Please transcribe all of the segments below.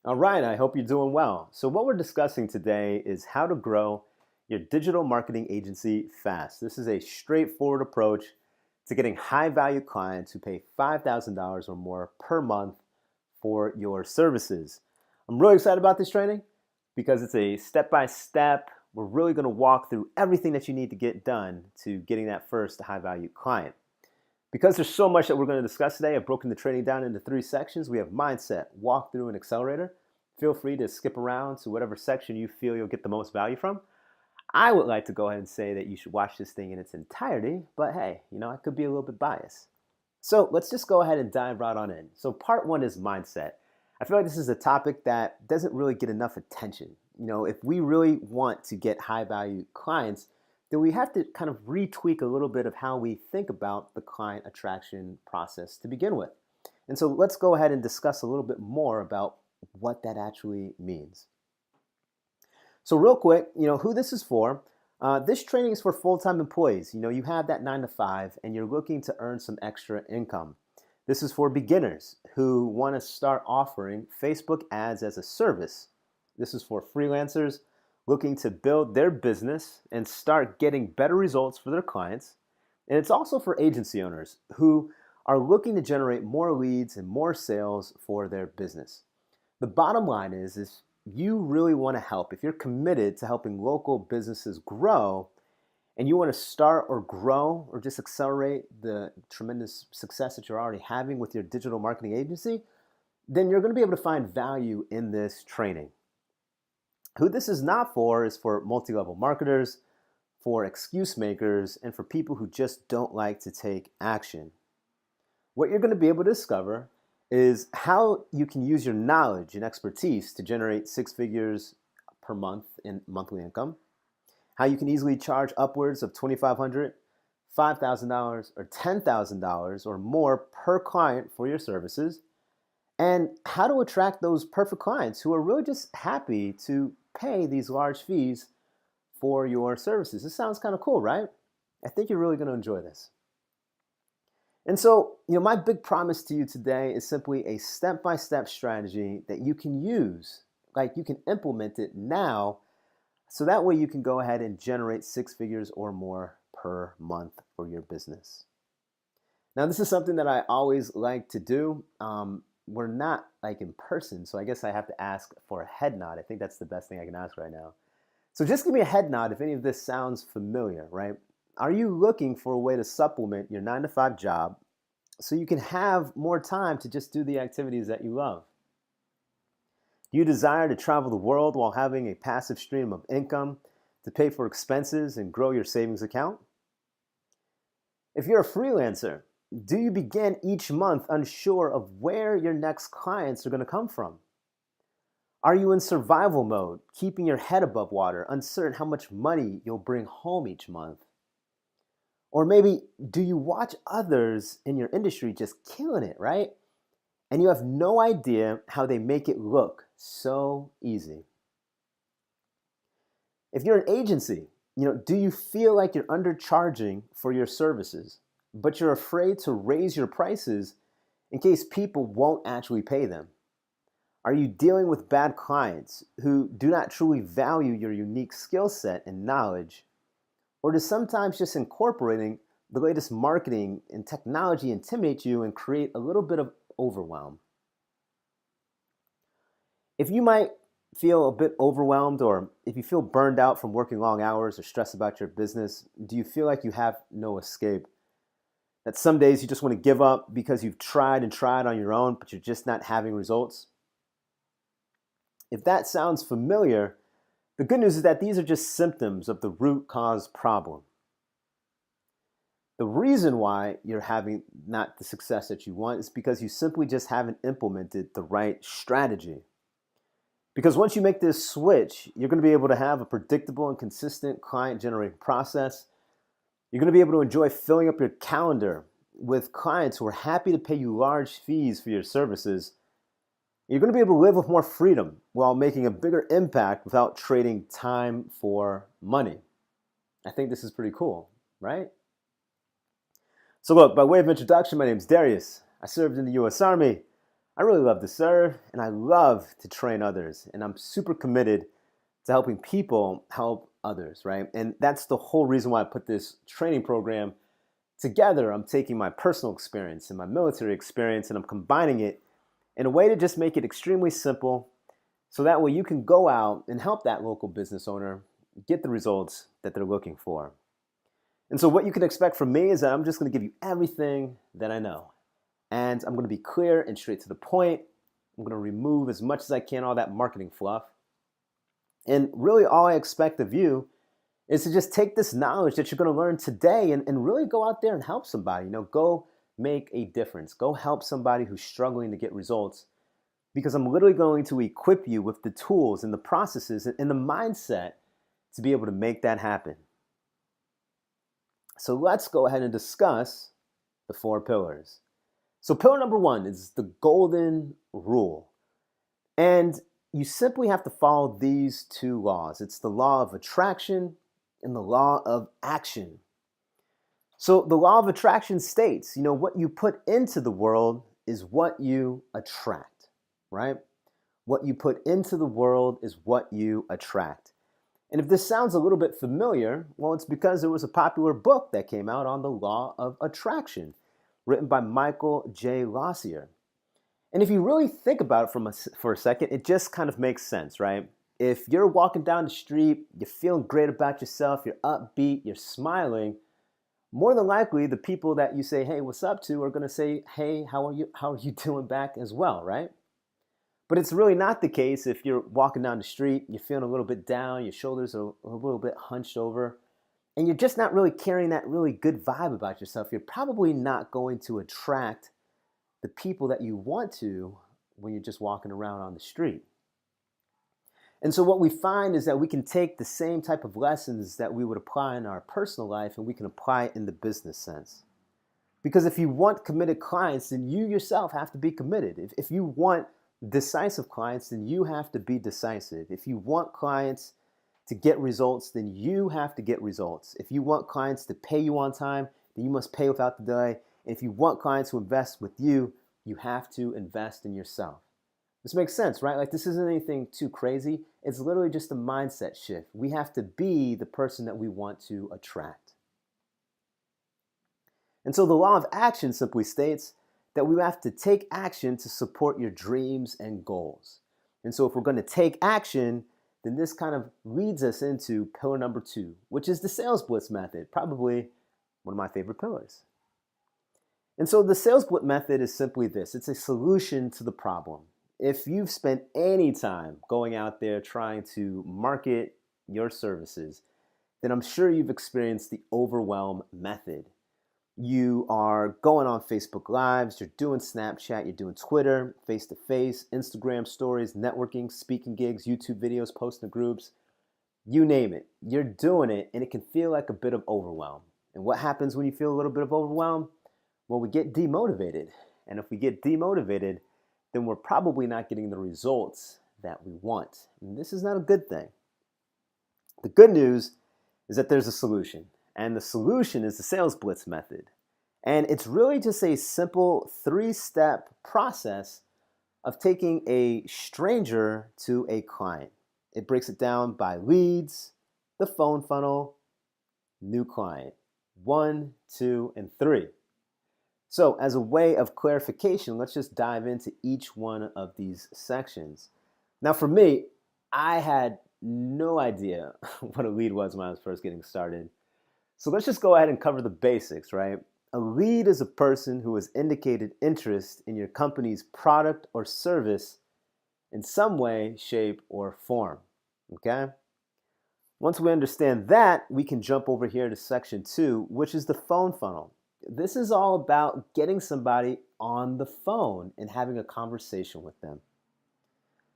All right, I hope you're doing well. So, what we're discussing today is how to grow your digital marketing agency fast. This is a straightforward approach to getting high value clients who pay $5,000 or more per month for your services. I'm really excited about this training because it's a step by step. We're really going to walk through everything that you need to get done to getting that first high value client. Because there's so much that we're going to discuss today, I've broken the training down into 3 sections. We have mindset, walkthrough, and accelerator. Feel free to skip around to whatever section you feel you'll get the most value from. I would like to go ahead and say that you should watch this thing in its entirety, but hey, I could be a little bit biased. So let's just go ahead and dive right on in. So part 1 is mindset. I feel like this is a topic that doesn't really get enough attention. If we really want to get high value clients, then we have to kind of retweak a little bit of how we think about the client attraction process to begin with. And so let's go ahead and discuss a little bit more about what that actually means. So real quick, who this is for. This training is for full-time employees. You have that 9 to 5 and you're looking to earn some extra income. This is for beginners who want to start offering Facebook ads as a service. This is for freelancers looking to build their business and start getting better results for their clients. And it's also for agency owners who are looking to generate more leads and more sales for their business. The bottom line is you really want to help. If you're committed to helping local businesses grow and you want to start or grow or just accelerate the tremendous success that you're already having with your digital marketing agency, then you're going to be able to find value in this training. Who this is not for is for multi-level marketers, for excuse makers, and for people who just don't like to take action. What you're going to be able to discover is how you can use your knowledge and expertise to generate 6 figures per month in monthly income, how you can easily charge upwards of $2,500, $5,000, or $10,000 or more per client for your services, and how to attract those perfect clients who are really just happy to pay these large fees for your services. This sounds kind of cool, right? I think you're really going to enjoy this. And so, my big promise to you today is simply a step-by-step strategy that you can use, like you can implement it now, so that way you can go ahead and generate 6 figures or more per month for your business. Now, this is something that I always like to do. We're not like in person, so I guess I have to ask for a head nod. I think that's the best thing I can ask right now. So just give me a head nod if any of this sounds familiar, right? Are you looking for a way to supplement your 9 to 5 job so you can have more time to just do the activities that you love? Do you desire to travel the world while having a passive stream of income to pay for expenses and grow your savings account? If you're a freelancer, do you begin each month unsure of where your next clients are going to come from? Are you in survival mode, keeping your head above water, uncertain how much money you'll bring home each month? Or maybe, do you watch others in your industry just killing it, right? And you have no idea how they make it look so easy. If you're an agency, do you feel like you're undercharging for your services, but you're afraid to raise your prices in case people won't actually pay them? Are you dealing with bad clients who do not truly value your unique skill set and knowledge? Or does sometimes just incorporating the latest marketing and technology intimidate you and create a little bit of overwhelm? If you might feel a bit overwhelmed, or if you feel burned out from working long hours or stressed about your business, do you feel like you have no escape? That some days you just want to give up because you've tried and tried on your own, but you're just not having results? If that sounds familiar, the good news is that these are just symptoms of the root cause problem. The reason why you're having not the success that you want is because you simply just haven't implemented the right strategy. Because once you make this switch, you're going to be able to have a predictable and consistent client generating process. You're going to be able to enjoy filling up your calendar with clients who are happy to pay you large fees for your services. You're going to be able to live with more freedom while making a bigger impact without trading time for money. I think this is pretty cool, right? So look, by way of introduction, my name is Darius. I served in the U.S. Army. I really love to serve and I love to train others. And I'm super committed to helping people help others, right? And that's the whole reason why I put this training program together. I'm taking my personal experience and my military experience and I'm combining it in a way to just make it extremely simple so that way you can go out and help that local business owner get the results that they're looking for. And so what you can expect from me is that I'm just going to give you everything that I know. And I'm going to be clear and straight to the point. I'm going to remove as much as I can all that marketing fluff. And really all I expect of you is to just take this knowledge that you're going to learn today and really go out there and help somebody. Go make a difference. Go help somebody who's struggling to get results, because I'm literally going to equip you with the tools and the processes and the mindset to be able to make that happen. So let's go ahead and discuss the 4 pillars. So pillar number 1 is the golden rule. And you simply have to follow these 2 laws. It's the law of attraction and the law of action. So the law of attraction states, what you put into the world is what you attract, right? What you put into the world is what you attract. And if this sounds a little bit familiar, well, it's because there was a popular book that came out on the law of attraction, written by Michael J. Lossier. And if you really think about it for a second, it just kind of makes sense, right? If you're walking down the street, you're feeling great about yourself, you're upbeat, you're smiling, more than likely the people that you say, hey, what's up to, are going to say, hey, how are you doing back as well, right? But it's really not the case if you're walking down the street, you're feeling a little bit down, your shoulders are a little bit hunched over, and you're just not really carrying that really good vibe about yourself. You're probably not going to attract the people that you want to when you're just walking around on the street. And so what we find is that we can take the same type of lessons that we would apply in our personal life and we can apply it in the business sense. Because if you want committed clients, then you yourself have to be committed. If you want decisive clients, then you have to be decisive. If you want clients to get results, then you have to get results. If you want clients to pay you on time, then you must pay without delay. And if you want clients to invest with you, you have to invest in yourself. This makes sense, right? Like, this isn't anything too crazy. It's literally just a mindset shift. We have to be the person that we want to attract. And so the law of action simply states that we have to take action to support your dreams and goals. And so if we're going to take action, then this kind of leads us into pillar number 2, which is the Sales Blitz Method, probably one of my favorite pillars. And so the Sales Blitz Method is simply this. It's a solution to the problem. If you've spent any time going out there trying to market your services, then I'm sure you've experienced the overwhelm method. You are going on Facebook Lives, you're doing Snapchat, you're doing Twitter, face-to-face, Instagram stories, networking, speaking gigs, YouTube videos, posting to groups, you name it. You're doing it, and it can feel like a bit of overwhelm. And what happens when you feel a little bit of overwhelm? Well, we get demotivated. And if we get demotivated, then we're probably not getting the results that we want. And this is not a good thing. The good news is that there's a solution. And the solution is the Sales Blitz Method. And it's really just a simple 3-step process of taking a stranger to a client. It breaks it down by leads, the phone funnel, new client. 1, 2, and 3. So as a way of clarification, let's just dive into each one of these sections. Now for me, I had no idea what a lead was when I was first getting started. So let's just go ahead and cover the basics, right? A lead is a person who has indicated interest in your company's product or service in some way, shape, or form, okay? Once we understand that, we can jump over here to section 2, which is the phone funnel. This is all about getting somebody on the phone and having a conversation with them.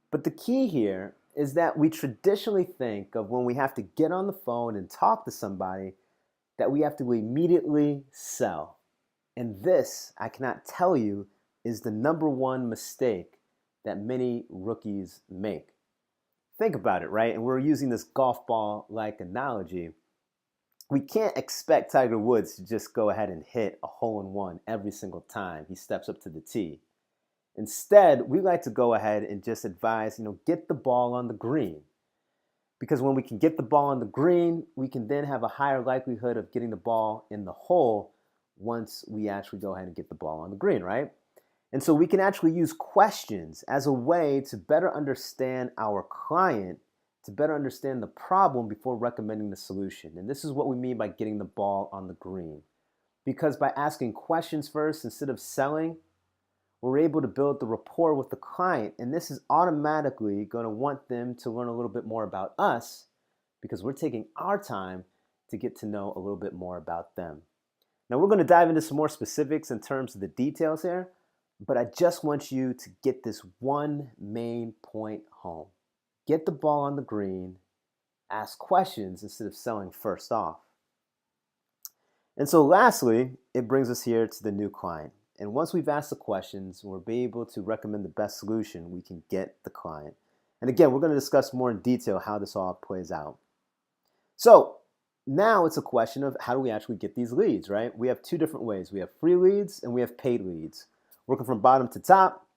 But the key here is that we traditionally think of when we have to get on the phone and talk to somebody that we have to immediately sell. And this, I cannot tell you, is the number 1 mistake that many rookies make. Think about it, right? And we're using this golf ball-like analogy. We can't expect Tiger Woods to just go ahead and hit a hole-in-one every single time he steps up to the tee. Instead, we like to go ahead and just advise, get the ball on the green. Because when we can get the ball on the green, we can then have a higher likelihood of getting the ball in the hole once we actually go ahead and get the ball on the green, right? And so we can actually use questions as a way to better understand our client, to better understand the problem before recommending the solution. And this is what we mean by getting the ball on the green. Because by asking questions first instead of selling, we're able to build the rapport with the client, and this is automatically going to want them to learn a little bit more about us because we're taking our time to get to know a little bit more about them. Now, we're going to dive into some more specifics in terms of the details here, but I just want you to get this one main point home. Get the ball on the green, ask questions instead of selling first off. And so lastly, it brings us here to the new client. And once we've asked the questions, we'll be able to recommend the best solution we can get the client. And again, we're going to discuss more in detail how this all plays out. So now it's a question of how do we actually get these leads, right? We have two different ways. We have free leads and we have paid leads. Working from bottom to top,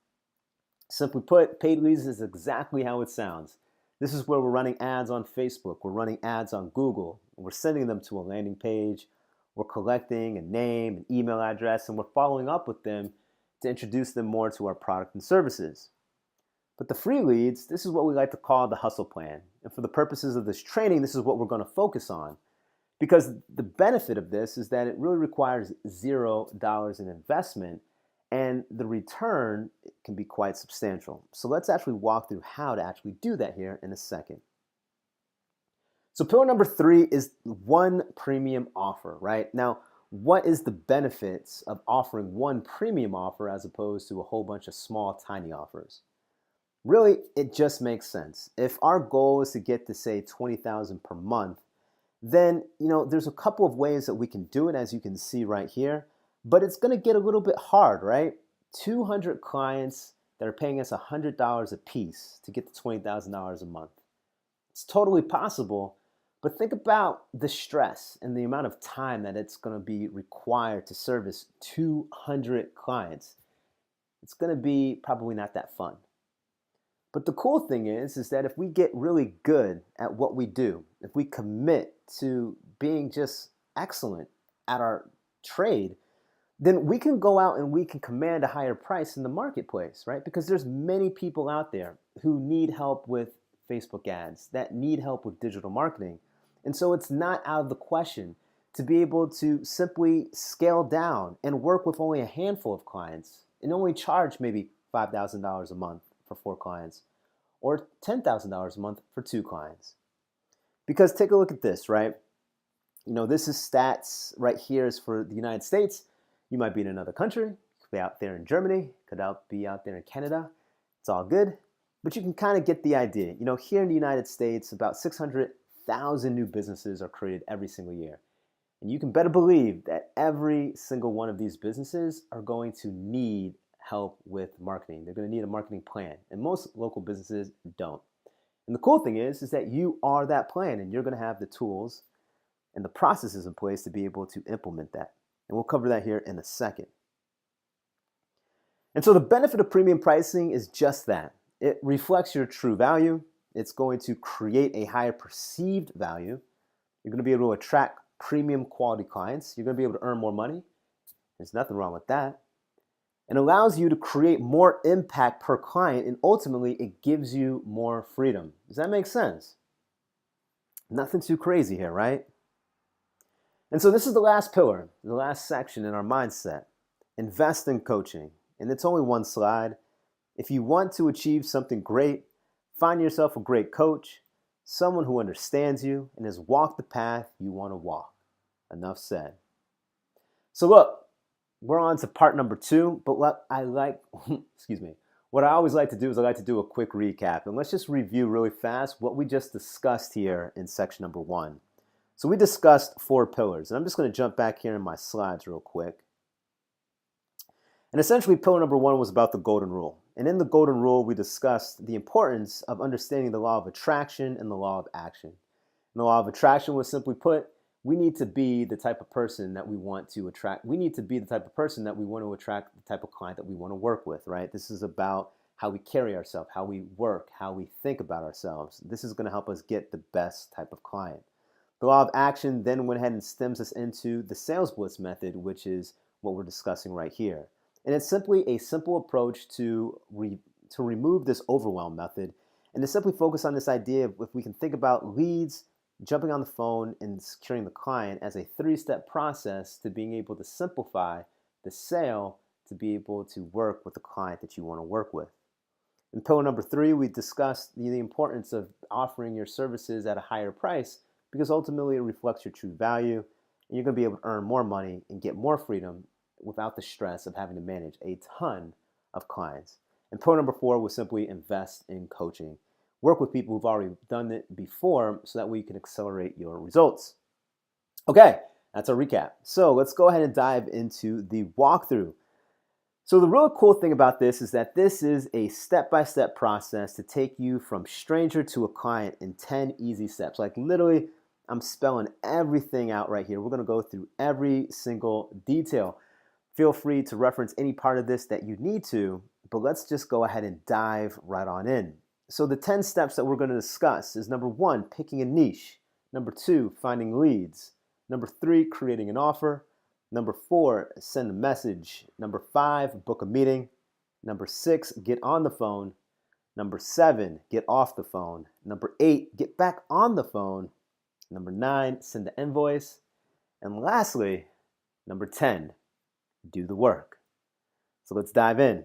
simply put, paid leads is exactly how it sounds. This is where we're running ads on Facebook. We're running ads on Google. We're sending them to a landing page. We're collecting a name, an email address, and we're following up with them to introduce them more to our product and services. But the free leads, this is what we like to call the hustle plan. And for the purposes of this training, this is what we're going to focus on. Because the benefit of this is that it really requires $0 in investment, and the return can be quite substantial. So let's actually walk through how to actually do that here in a second. So pillar number 3 is one premium offer, right? Now, what is the benefits of offering one premium offer as opposed to a whole bunch of small, tiny offers? Really, it just makes sense. If our goal is to get to, say, $20,000 per month, then, there's a couple of ways that we can do it, as you can see right here, but it's going to get a little bit hard, right? 200 clients that are paying us $100 a piece to get to $20,000 a month. It's totally possible. But think about the stress and the amount of time that it's going to be required to service 200 clients. It's going to be probably not that fun. But the cool thing is that if we get really good at what we do, if we commit to being just excellent at our trade, then we can go out and we can command a higher price in the marketplace, right? Because there's many people out there who need help with Facebook ads, that need help with digital marketing. And so it's not out of the question to be able to simply scale down and work with only a handful of clients and only charge maybe $5,000 a month for 4 clients or $10,000 a month for 2 clients. Because take a look at this, right? This is stats right here is for the United States. You might be in another country, you could be out there in Germany, could be out there in Canada. It's all good, but you can kind of get the idea. Here in the United States, about 600,000 new businesses are created every single year. And you can better believe that every single one of these businesses are going to need help with marketing. They're going to need a marketing plan, and most local businesses don't. And the cool thing is that you are that plan, and you're going to have the tools and the processes in place to be able to implement that. And we'll cover that here in a second. And so the benefit of premium pricing is just that. It reflects your true value. It's going to create a higher perceived value. You're going to be able to attract premium quality clients. You're going to be able to earn more money. There's nothing wrong with that. It allows you to create more impact per client, and ultimately it gives you more freedom. Does that make sense? Nothing too crazy here, right? And so this is the last pillar, the last section in our mindset. Invest in coaching. And it's only one slide. If you want to achieve something great, find yourself a great coach, someone who understands you and has walked the path you want to walk. Enough said. So look, we're on to part number 2, but what I always like to do is I like to do a quick recap. And let's just review really fast what we just discussed here in section number 1. So we discussed 4 pillars, and I'm just going to jump back here in my slides real quick. And essentially, pillar number 1 was about the golden rule. And in the golden rule, we discussed the importance of understanding the law of attraction and the law of action. And the law of attraction was simply put, we need to be the type of person that we want to attract. We need to be the type of person that we want to attract, the type of client that we want to work with, right? This is about how we carry ourselves, how we work, how we think about ourselves. This is going to help us get the best type of client. The law of action then went ahead and stems us into the Sales Blitz method, which is what we're discussing right here. And it's simply a simple approach to remove this overwhelm method and to simply focus on this idea of if we can think about leads, jumping on the phone, and securing the client as a three-step process to being able to simplify the sale to be able to work with the client that you want to work with. In pillar number 3, we discussed the importance of offering your services at a higher price because ultimately it reflects your true value and you're going to be able to earn more money and get more freedom without the stress of having to manage a ton of clients. And pillar number 4 was simply invest in coaching. Work with people who've already done it before so that way you can accelerate your results. Okay, that's our recap. So let's go ahead and dive into the walkthrough. So the really cool thing about this is that this is a step-by-step process to take you from stranger to a client in 10 easy steps. Like literally, I'm spelling everything out right here. We're going to go through every single detail. Feel free to reference any part of this that you need to, but let's just go ahead and dive right on in. So the 10 steps that we're going to discuss is number 1, picking a niche. Number 2, finding leads. Number 3, creating an offer. Number 4, send a message. Number 5, book a meeting. Number 6, get on the phone. Number 7, get off the phone. Number 8, get back on the phone. Number 9, send the invoice. And lastly, number 10, do the work. So let's dive in.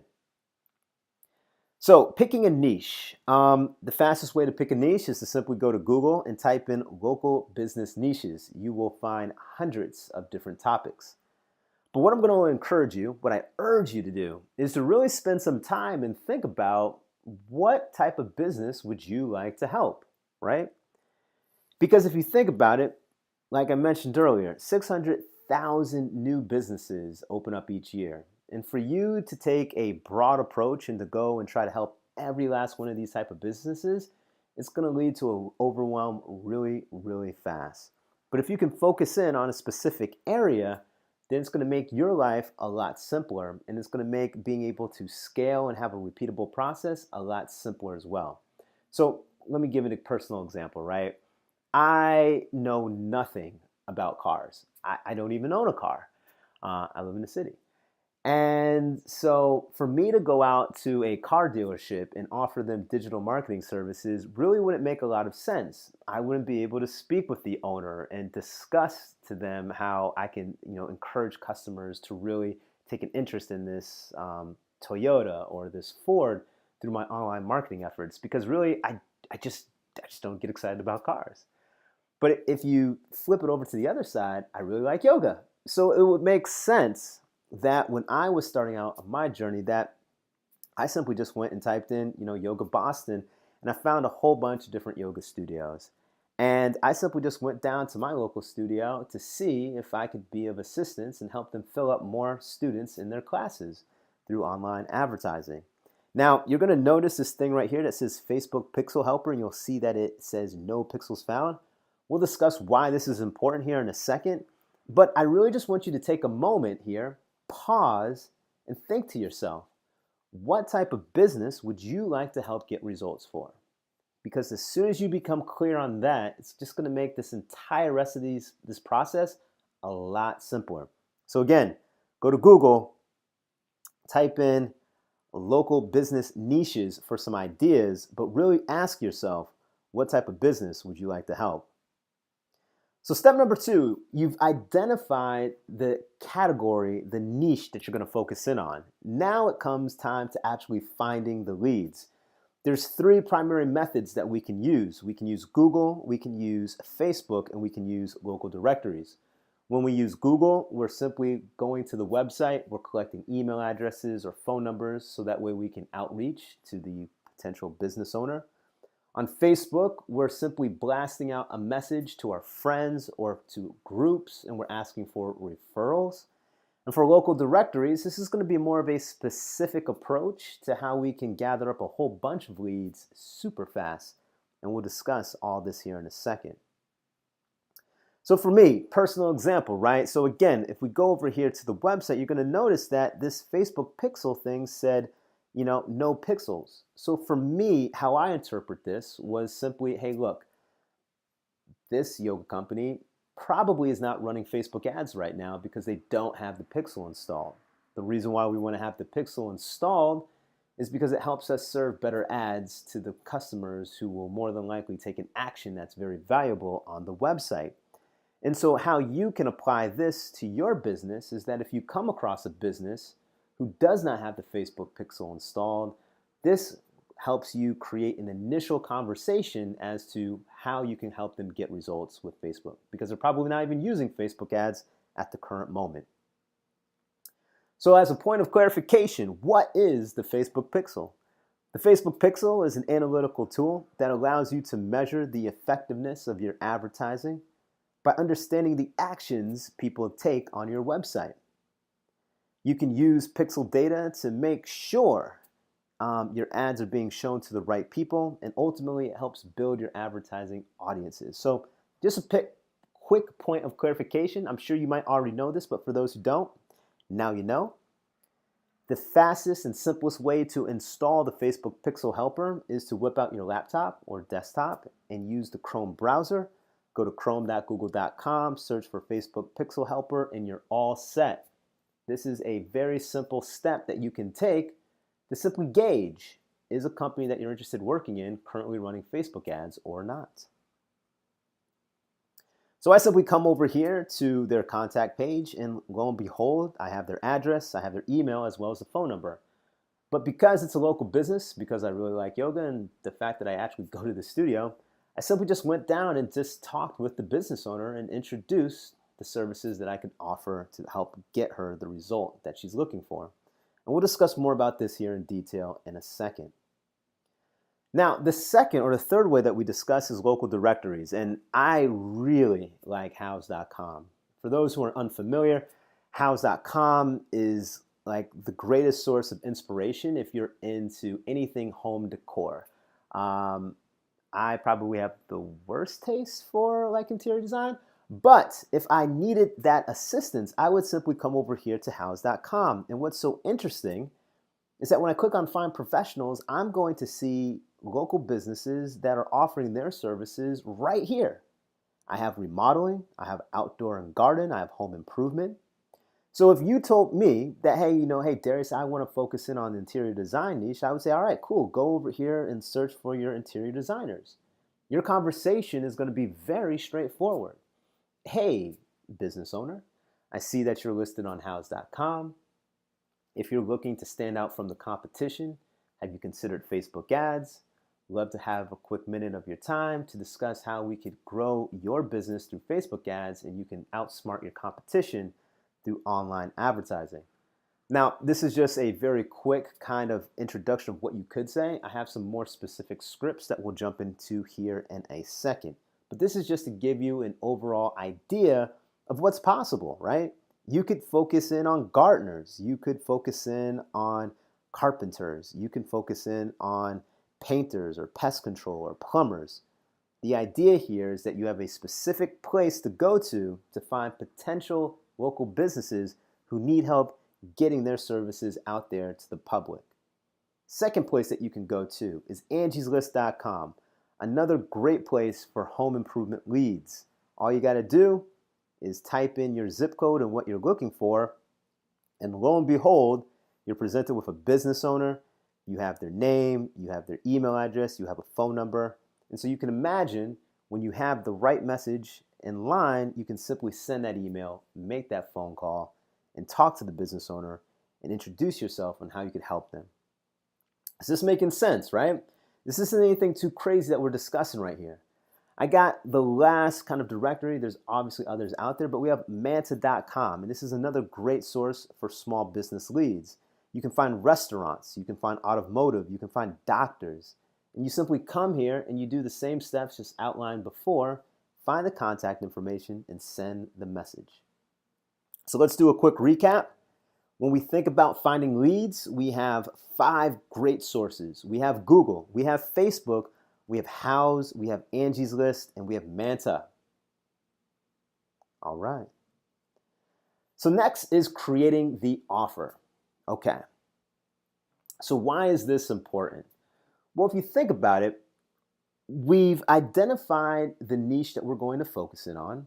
So picking a niche. The fastest way to pick a niche is to simply go to Google and type in local business niches. You will find hundreds of different topics. But what I'm going to encourage you, what I urge you to do, is to really spend some time and think about what type of business would you like to help, right? Because if you think about it, like I mentioned earlier, 600,000 new businesses open up each year. And for you to take a broad approach and to go and try to help every last one of these type of businesses, it's going to lead to an overwhelm really, really fast. But if you can focus in on a specific area, then it's going to make your life a lot simpler, and it's going to make being able to scale and have a repeatable process a lot simpler as well. So let me give it a personal example, right? I know nothing about cars. I don't even own a car. I live in the city. And so for me to go out to a car dealership and offer them digital marketing services really wouldn't make a lot of sense. I wouldn't be able to speak with the owner and discuss to them how I can, encourage customers to really take an interest in this Toyota or this Ford through my online marketing efforts, because really I just don't get excited about cars. But if you flip it over to the other side, I really like yoga. So it would make sense that when I was starting out on my journey, that I simply just went and typed in, Yoga Boston, and I found a whole bunch of different yoga studios. And I simply just went down to my local studio to see if I could be of assistance and help them fill up more students in their classes through online advertising. Now, you're going to notice this thing right here that says Facebook Pixel Helper, and you'll see that it says no pixels found. We'll discuss why this is important here in a second, but I really just want you to take a moment here, pause, and think to yourself, what type of business would you like to help get results for? Because as soon as you become clear on that, it's just going to make this entire rest of this process a lot simpler. So again, go to Google, type in local business niches for some ideas, but really ask yourself, what type of business would you like to help? So step number 2, you've identified the category, the niche that you're going to focus in on. Now it comes time to actually finding the leads. There's 3 primary methods that we can use. We can use Google, we can use Facebook, and we can use local directories. When we use Google, we're simply going to the website, we're collecting email addresses or phone numbers so that way we can outreach to the potential business owner. On Facebook, we're simply blasting out a message to our friends or to groups, and we're asking for referrals. And for local directories, this is going to be more of a specific approach to how we can gather up a whole bunch of leads super fast. And we'll discuss all this here in a second. So for me, personal example, right? So again, if we go over here to the website, you're going to notice that this Facebook pixel thing said, no pixels. So for me, how I interpret this was simply, hey, look, this yoga company probably is not running Facebook ads right now because they don't have the pixel installed. The reason why we want to have the pixel installed is because it helps us serve better ads to the customers who will more than likely take an action that's very valuable on the website. And so how you can apply this to your business is that if you come across a business who does not have the Facebook pixel installed, this helps you create an initial conversation as to how you can help them get results with Facebook, because they're probably not even using Facebook ads at the current moment. So as a point of clarification, what is the Facebook pixel? The Facebook pixel is an analytical tool that allows you to measure the effectiveness of your advertising by understanding the actions people take on your website. You can use pixel data to make sure your ads are being shown to the right people, and ultimately it helps build your advertising audiences. So just a quick point of clarification. I'm sure you might already know this, but for those who don't, now you know. The fastest and simplest way to install the Facebook Pixel Helper is to whip out your laptop or desktop and use the Chrome browser. Go to chrome.google.com, search for Facebook Pixel Helper, and you're all set. This is a very simple step that you can take to simply gauge, is a company that you're interested in working in currently running Facebook ads or not? So I simply come over here to their contact page, and lo and behold, I have their address, I have their email, as well as the phone number. But because it's a local business, because I really like yoga and the fact that I actually go to the studio, I simply just went down and just talked with the business owner and introduced the services that I could offer to help get her the result that she's looking for. And we'll discuss more about this here in detail in a second. Now, the second or the third way that we discuss is local directories, and I really like house.com. For those who are unfamiliar, house.com is like the greatest source of inspiration if you're into anything home decor. I probably have the worst taste for like interior design, but if I needed that assistance, I would simply come over here to house.com. And what's so interesting is that when I click on Find Professionals, I'm going to see local businesses that are offering their services right here. I have remodeling, I have outdoor and garden, I have home improvement. So if you told me that, hey, Darius, I want to focus in on the interior design niche, I would say, all right, cool, go over here and search for your interior designers. Your conversation is going to be very straightforward. Hey, business owner, I see that you're listed on house.com. If you're looking to stand out from the competition, have you considered Facebook ads? Love to have a quick minute of your time to discuss how we could grow your business through Facebook ads and you can outsmart your competition through online advertising. Now, this is just a very quick kind of introduction of what you could say. I have some more specific scripts that we'll jump into here in a second. But this is just to give you an overall idea of what's possible, right? You could focus in on gardeners. You could focus in on carpenters. You can focus in on painters or pest control or plumbers. The idea here is that you have a specific place to go to find potential local businesses who need help getting their services out there to the public. Second place that you can go to is angieslist.com, another great place for home improvement leads. All you got to do is type in your zip code and what you're looking for, and lo and behold, you're presented with a business owner. You have their name, you have their email address, you have a phone number. And so you can imagine when you have the right message in line, you can simply send that email, make that phone call, and talk to the business owner and introduce yourself on how you could help them. Is this making sense, right? This isn't anything too crazy that we're discussing right here. I got the last kind of directory. There's obviously others out there, but we have manta.com, and this is another great source for small business leads. You can find restaurants, you can find automotive, you can find doctors, and you simply come here and you do the same steps just outlined before, find the contact information, and send the message. So let's do a quick recap. When we think about finding leads, we have 5 great sources. We have Google, we have Facebook, we have Houzz, we have Angie's List, and we have Manta. All right. So next is creating the offer. Okay. So why is this important? Well, if you think about it, we've identified the niche that we're going to focus in on.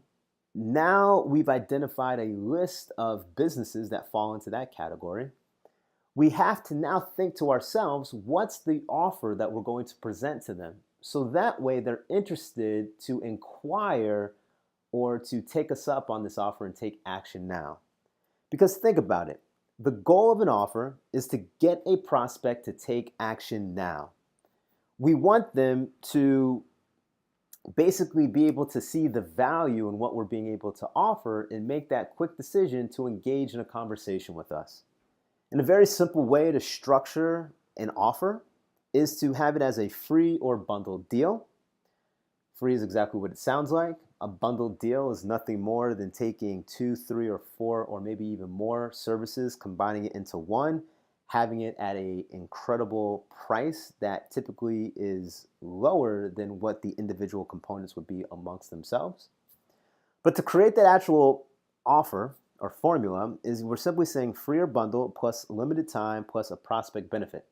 Now we've identified a list of businesses that fall into that category. We have to now think to ourselves, what's the offer that we're going to present to them? So that way they're interested to inquire or to take us up on this offer and take action now. Because think about it. The goal of an offer is to get a prospect to take action now. We want them to basically be able to see the value in what we're being able to offer and make that quick decision to engage in a conversation with us. And a very simple way to structure an offer is to have it as a free or bundled deal. Free is exactly what it sounds like. A bundled deal is nothing more than taking 2, 3, or 4, or maybe even more services, combining it into one, having it at an incredible price that typically is lower than what the individual components would be amongst themselves. But to create that actual offer or formula is we're simply saying free or bundle plus limited time plus a prospect benefit.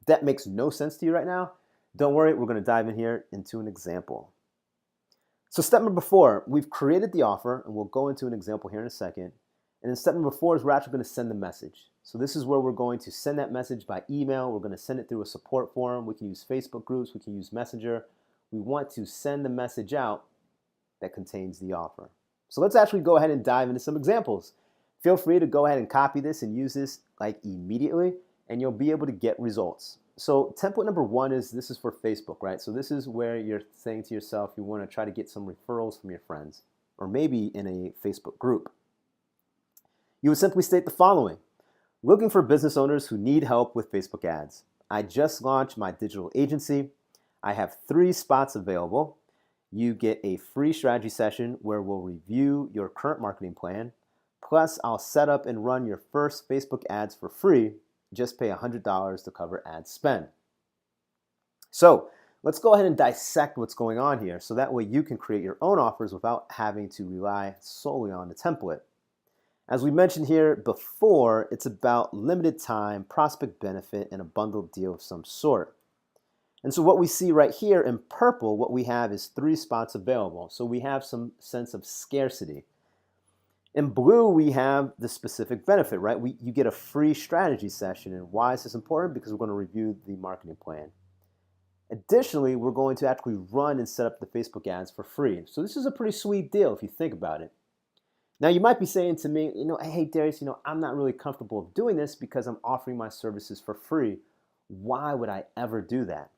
If that makes no sense to you right now, don't worry, we're going to dive in here into an example. So step number 4, we've created the offer, and we'll go into an example here in a second. And then step number 4 is we're actually going to send the message. So this is where we're going to send that message by email. We're going to send it through a support forum. We can use Facebook groups. We can use Messenger. We want to send the message out that contains the offer. So let's actually go ahead and dive into some examples. Feel free to go ahead and copy this and use this like immediately, and you'll be able to get results. So template number 1 is this is for Facebook, right? So this is where you're saying to yourself you want to try to get some referrals from your friends, or maybe in a Facebook group. You would simply state the following: looking for business owners who need help with Facebook ads. I just launched my digital agency. I have 3 spots available. You get a free strategy session where we'll review your current marketing plan. Plus, I'll set up and run your first Facebook ads for free. Just pay $100 to cover ad spend. So let's go ahead and dissect what's going on here so that way you can create your own offers without having to rely solely on the template. As we mentioned here before, it's about limited time, prospect benefit, and a bundled deal of some sort. And so what we see right here in purple, what we have is 3 spots available. So we have some sense of scarcity. In blue, we have the specific benefit, right? You get a free strategy session. And why is this important? Because we're going to review the marketing plan. Additionally, we're going to actually run and set up the Facebook ads for free. So this is a pretty sweet deal if you think about it. Now, you might be saying to me, hey, Darius, I'm not really comfortable doing this because I'm offering my services for free. Why would I ever do that?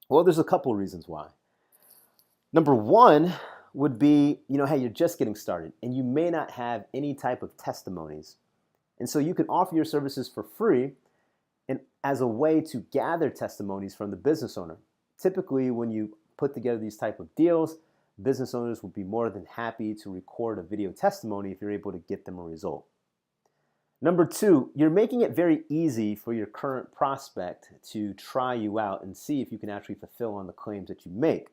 Well, there's a couple of reasons why. Number 1 would be, hey, you're just getting started and you may not have any type of testimonies. And so you can offer your services for free and as a way to gather testimonies from the business owner. Typically, when you put together these type of deals, business owners will be more than happy to record a video testimony if you're able to get them a result. Number 2, you're making it very easy for your current prospect to try you out and see if you can actually fulfill on the claims that you make.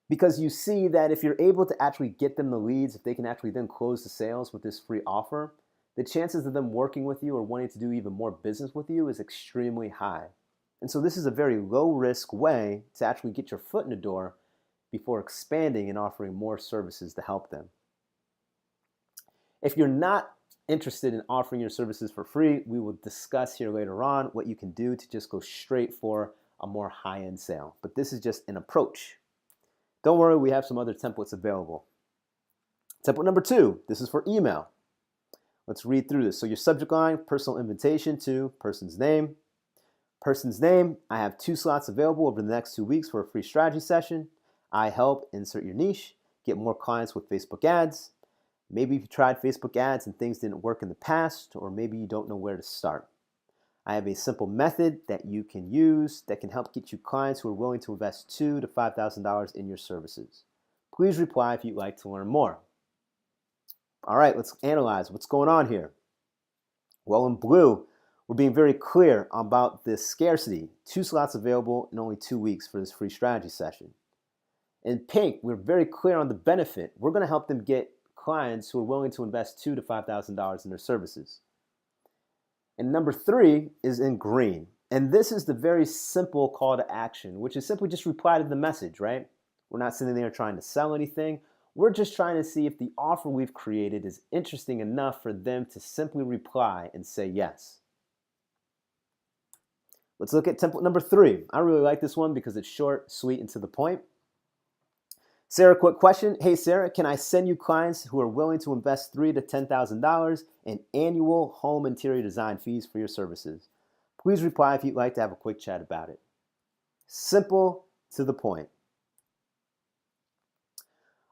Because you see that if you're able to actually get them the leads, if they can actually then close the sales with this free offer, the chances of them working with you or wanting to do even more business with you is extremely high. And so this is a very low risk way to actually get your foot in the door before expanding and offering more services to help them. If you're not interested in offering your services for free, we will discuss here later on what you can do to just go straight for a more high-end sale. But this is just an approach. Don't worry, we have some other templates available. Template number 2, this is for email. Let's read through this. So your subject line, personal invitation to person's name. Person's name, I have 2 slots available over the next 2 weeks for a free strategy session. I help insert your niche, get more clients with Facebook ads. Maybe you've tried Facebook ads and things didn't work in the past, or maybe you don't know where to start. I have a simple method that you can use that can help get you clients who are willing to invest $2,000 to $5,000 in your services. Please reply if you'd like to learn more. All right, let's analyze what's going on here. Well, in blue, we're being very clear about this scarcity. 2 slots available in only 2 weeks for this free strategy session. In pink, we're very clear on the benefit. We're going to help them get clients who are willing to invest $2,000 to $5,000 in their services. And number 3 is in green. And this is the very simple call to action, which is simply just reply to the message, right? We're not sitting there trying to sell anything. We're just trying to see if the offer we've created is interesting enough for them to simply reply and say yes. Let's look at template number 3. I really like this one because it's short, sweet, and to the point. Sarah, quick question. Hey, Sarah, can I send you clients who are willing to invest $3,000 to $10,000 in annual home interior design fees for your services? Please reply if you'd like to have a quick chat about it. Simple, to the point.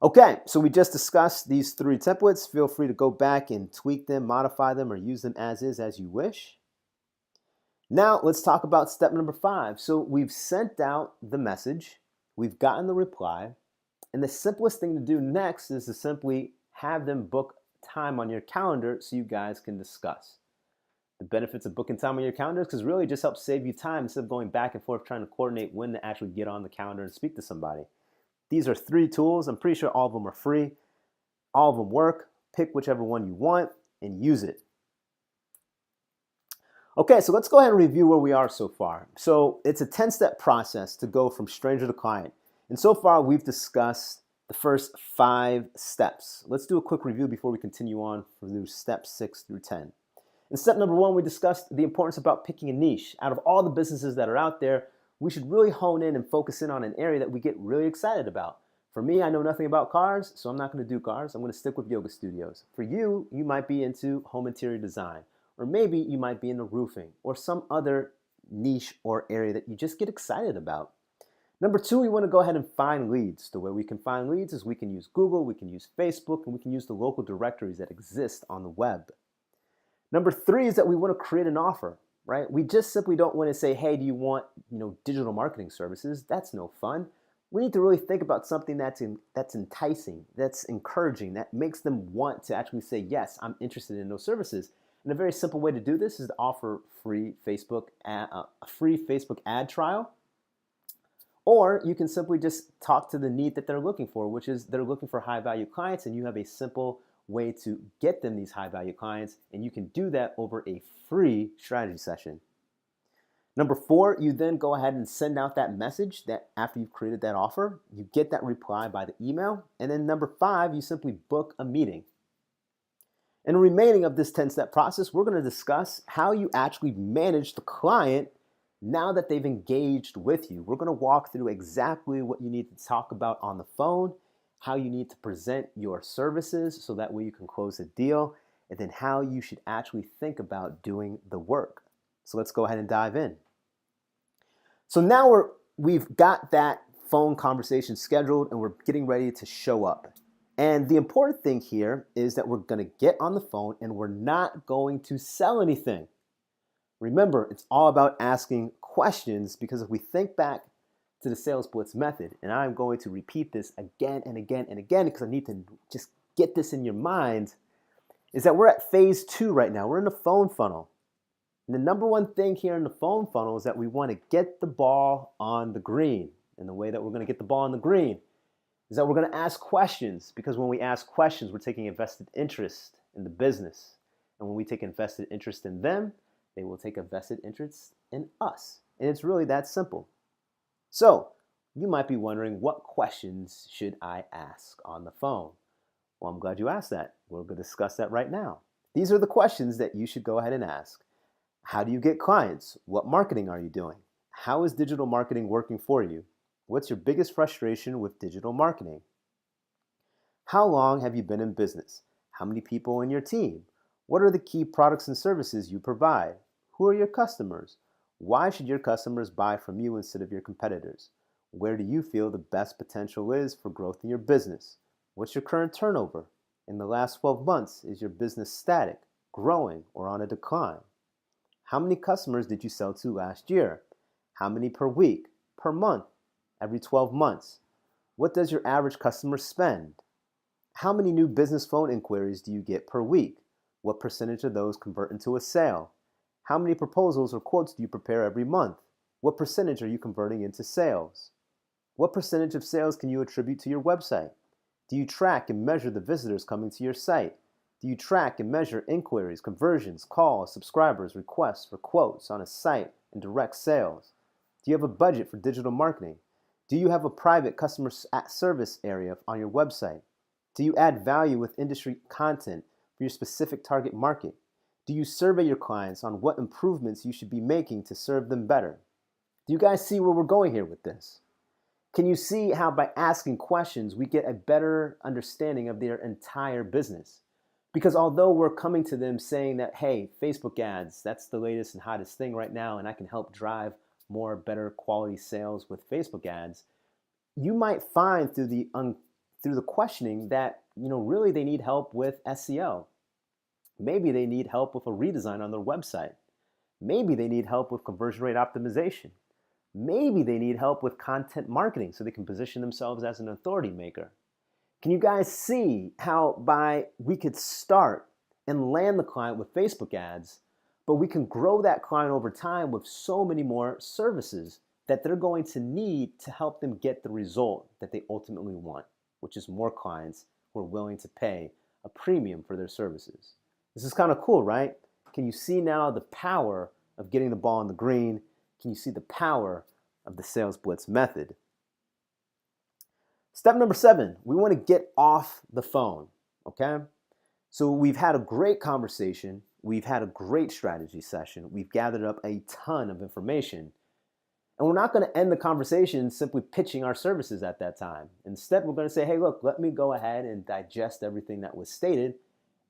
Okay, so we just discussed these 3 templates. Feel free to go back and tweak them, modify them, or use them as is as you wish. Now let's talk about step number 5. So we've sent out the message, we've gotten the reply, and the simplest thing to do next is to simply have them book time on your calendar so you guys can discuss. The benefits of booking time on your calendar is because really it just helps save you time instead of going back and forth trying to coordinate when to actually get on the calendar and speak to somebody. These are 3 tools. I'm pretty sure all of them are free. All of them work. Pick whichever one you want and use it. Okay, so let's go ahead and review where we are so far. So it's a 10-step process to go from stranger to client. And so far we've discussed the first 5 steps. Let's do a quick review before we continue on through steps 6 through 10. In step number 1, we discussed the importance about picking a niche. Out of all the businesses that are out there, we should really hone in and focus in on an area that we get really excited about. For me, I know nothing about cars, so I'm not going to do cars. I'm going to stick with yoga studios. For you, you might be into home interior design, or maybe you might be into roofing, or some other niche or area that you just get excited about. Number 2, we want to go ahead and find leads. The way we can find leads is we can use Google, we can use Facebook, and we can use the local directories that exist on the web. Number 3 is that we want to create an offer. Right? We just simply don't want to say, hey, do you want digital marketing services? That's no fun. We need to really think about something that's enticing, that's encouraging, that makes them want to actually say, yes, I'm interested in those services. And a very simple way to do this is to offer a free Facebook ad trial. Or you can simply just talk to the need that they're looking for, which is they're looking for high-value clients, and you have a simple way to get them these high-value clients, and you can do that over a free strategy session. Number 4, you then go ahead and send out that message that after you've created that offer, you get that reply by the email. And then number 5, you simply book a meeting. In the remaining of this 10-step process, we're going to discuss how you actually manage the client now that they've engaged with you. We're going to walk through exactly what you need to talk about on the phone, how you need to present your services so that way you can close a deal, and then how you should actually think about doing the work. So let's go ahead and dive in. So now we've got that phone conversation scheduled and we're getting ready to show up. And the important thing here is that we're going to get on the phone and we're not going to sell anything. Remember, it's all about asking questions, because if we think back to the Sales Blitz Method, and I'm going to repeat this again and again and again because I need to just get this in your mind, is that we're at phase 2 right now. We're in the phone funnel. And the number one thing here in the phone funnel is that we want to get the ball on the green. And the way that we're going to get the ball on the green is that we're going to ask questions, because when we ask questions, we're taking invested interest in the business. And when we take invested interest in them, they will take a vested interest in us. And it's really that simple. So you might be wondering, what questions should I ask on the phone? Well, I'm glad you asked that. We're going to discuss that right now. These are the questions that you should go ahead and ask. How do you get clients? What marketing are you doing? How is digital marketing working for you? What's your biggest frustration with digital marketing? How long have you been in business? How many people in your team? What are the key products and services you provide? Who are your customers? Why should your customers buy from you instead of your competitors? Where do you feel the best potential is for growth in your business? What's your current turnover? In the last 12 months, is your business static, growing, or on a decline? How many customers did you sell to last year? How many per week, per month, every 12 months? What does your average customer spend? How many new business phone inquiries do you get per week? What percentage of those convert into a sale? How many proposals or quotes do you prepare every month? What percentage are you converting into sales? What percentage of sales can you attribute to your website? Do you track and measure the visitors coming to your site? Do you track and measure inquiries, conversions, calls, subscribers, requests for quotes on a site, and direct sales? Do you have a budget for digital marketing? Do you have a private customer service area on your website? Do you add value with industry content for your specific target market? Do you survey your clients on what improvements you should be making to serve them better? Do you guys see where we're going here with this? Can you see how by asking questions, we get a better understanding of their entire business? Because although we're coming to them saying that, hey, Facebook ads, that's the latest and hottest thing right now, and I can help drive more better quality sales with Facebook ads, you might find through the questioning that, really they need help with SEO. Maybe they need help with a redesign on their website. Maybe they need help with conversion rate optimization. Maybe they need help with content marketing so they can position themselves as an authority maker. Can you guys see how we could start and land the client with Facebook ads, but we can grow that client over time with so many more services that they're going to need to help them get the result that they ultimately want, which is more clients who are willing to pay a premium for their services. This is kind of cool, right? Can you see now the power of getting the ball in the green? Can you see the power of the Sales Blitz method? Step number 7, we want to get off the phone, okay? So we've had a great conversation. We've had a great strategy session. We've gathered up a ton of information. And we're not going to end the conversation simply pitching our services at that time. Instead, we're going to say, hey, look, let me go ahead and digest everything that was stated,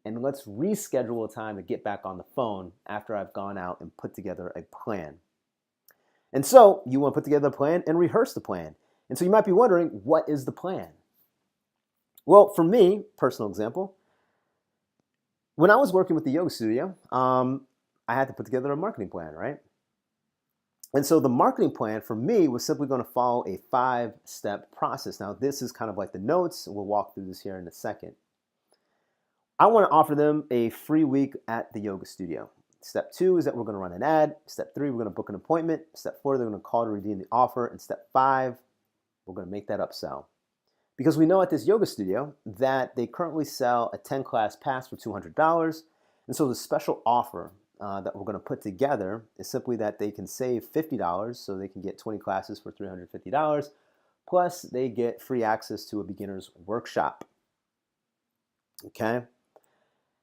and let's reschedule a time to get back on the phone after I've gone out and put together a plan. And so you want to put together a plan and rehearse the plan. And so you might be wondering, what is the plan? Well, for me, personal example, when I was working with the yoga studio, I had to put together a marketing plan, right? And so the marketing plan for me was simply going to follow a 5-step process. Now, this is kind of like the notes. We'll walk through this here in a second. I want to offer them a free week at the yoga studio. Step 2 is that we're going to run an ad. Step 3, we're going to book an appointment. Step 4, they're going to call to redeem the offer. And step 5, we're going to make that upsell. Because we know at this yoga studio that they currently sell a 10-class pass for $200. And so the special offer that we're going to put together is simply that they can save $50, so they can get 20 classes for $350. Plus, they get free access to a beginner's workshop. Okay?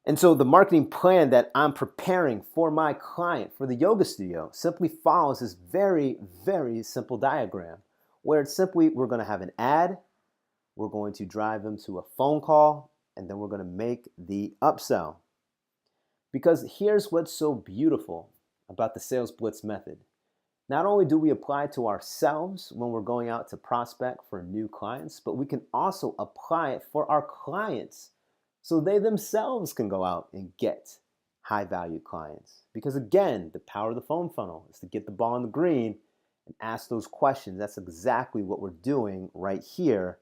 And so the marketing plan that I'm preparing for my client, for the yoga studio, simply follows this very, very simple diagram where it's simply, we're going to have an ad, we're going to drive them to a phone call, and then we're going to make the upsell. Because here's what's so beautiful about the Sales Blitz method. Not only do we apply to ourselves when we're going out to prospect for new clients, but we can also apply it for our clients so they themselves can go out and get high-value clients. Because again, the power of the phone funnel is to get the ball in the green and ask those questions. That's exactly what we're doing right here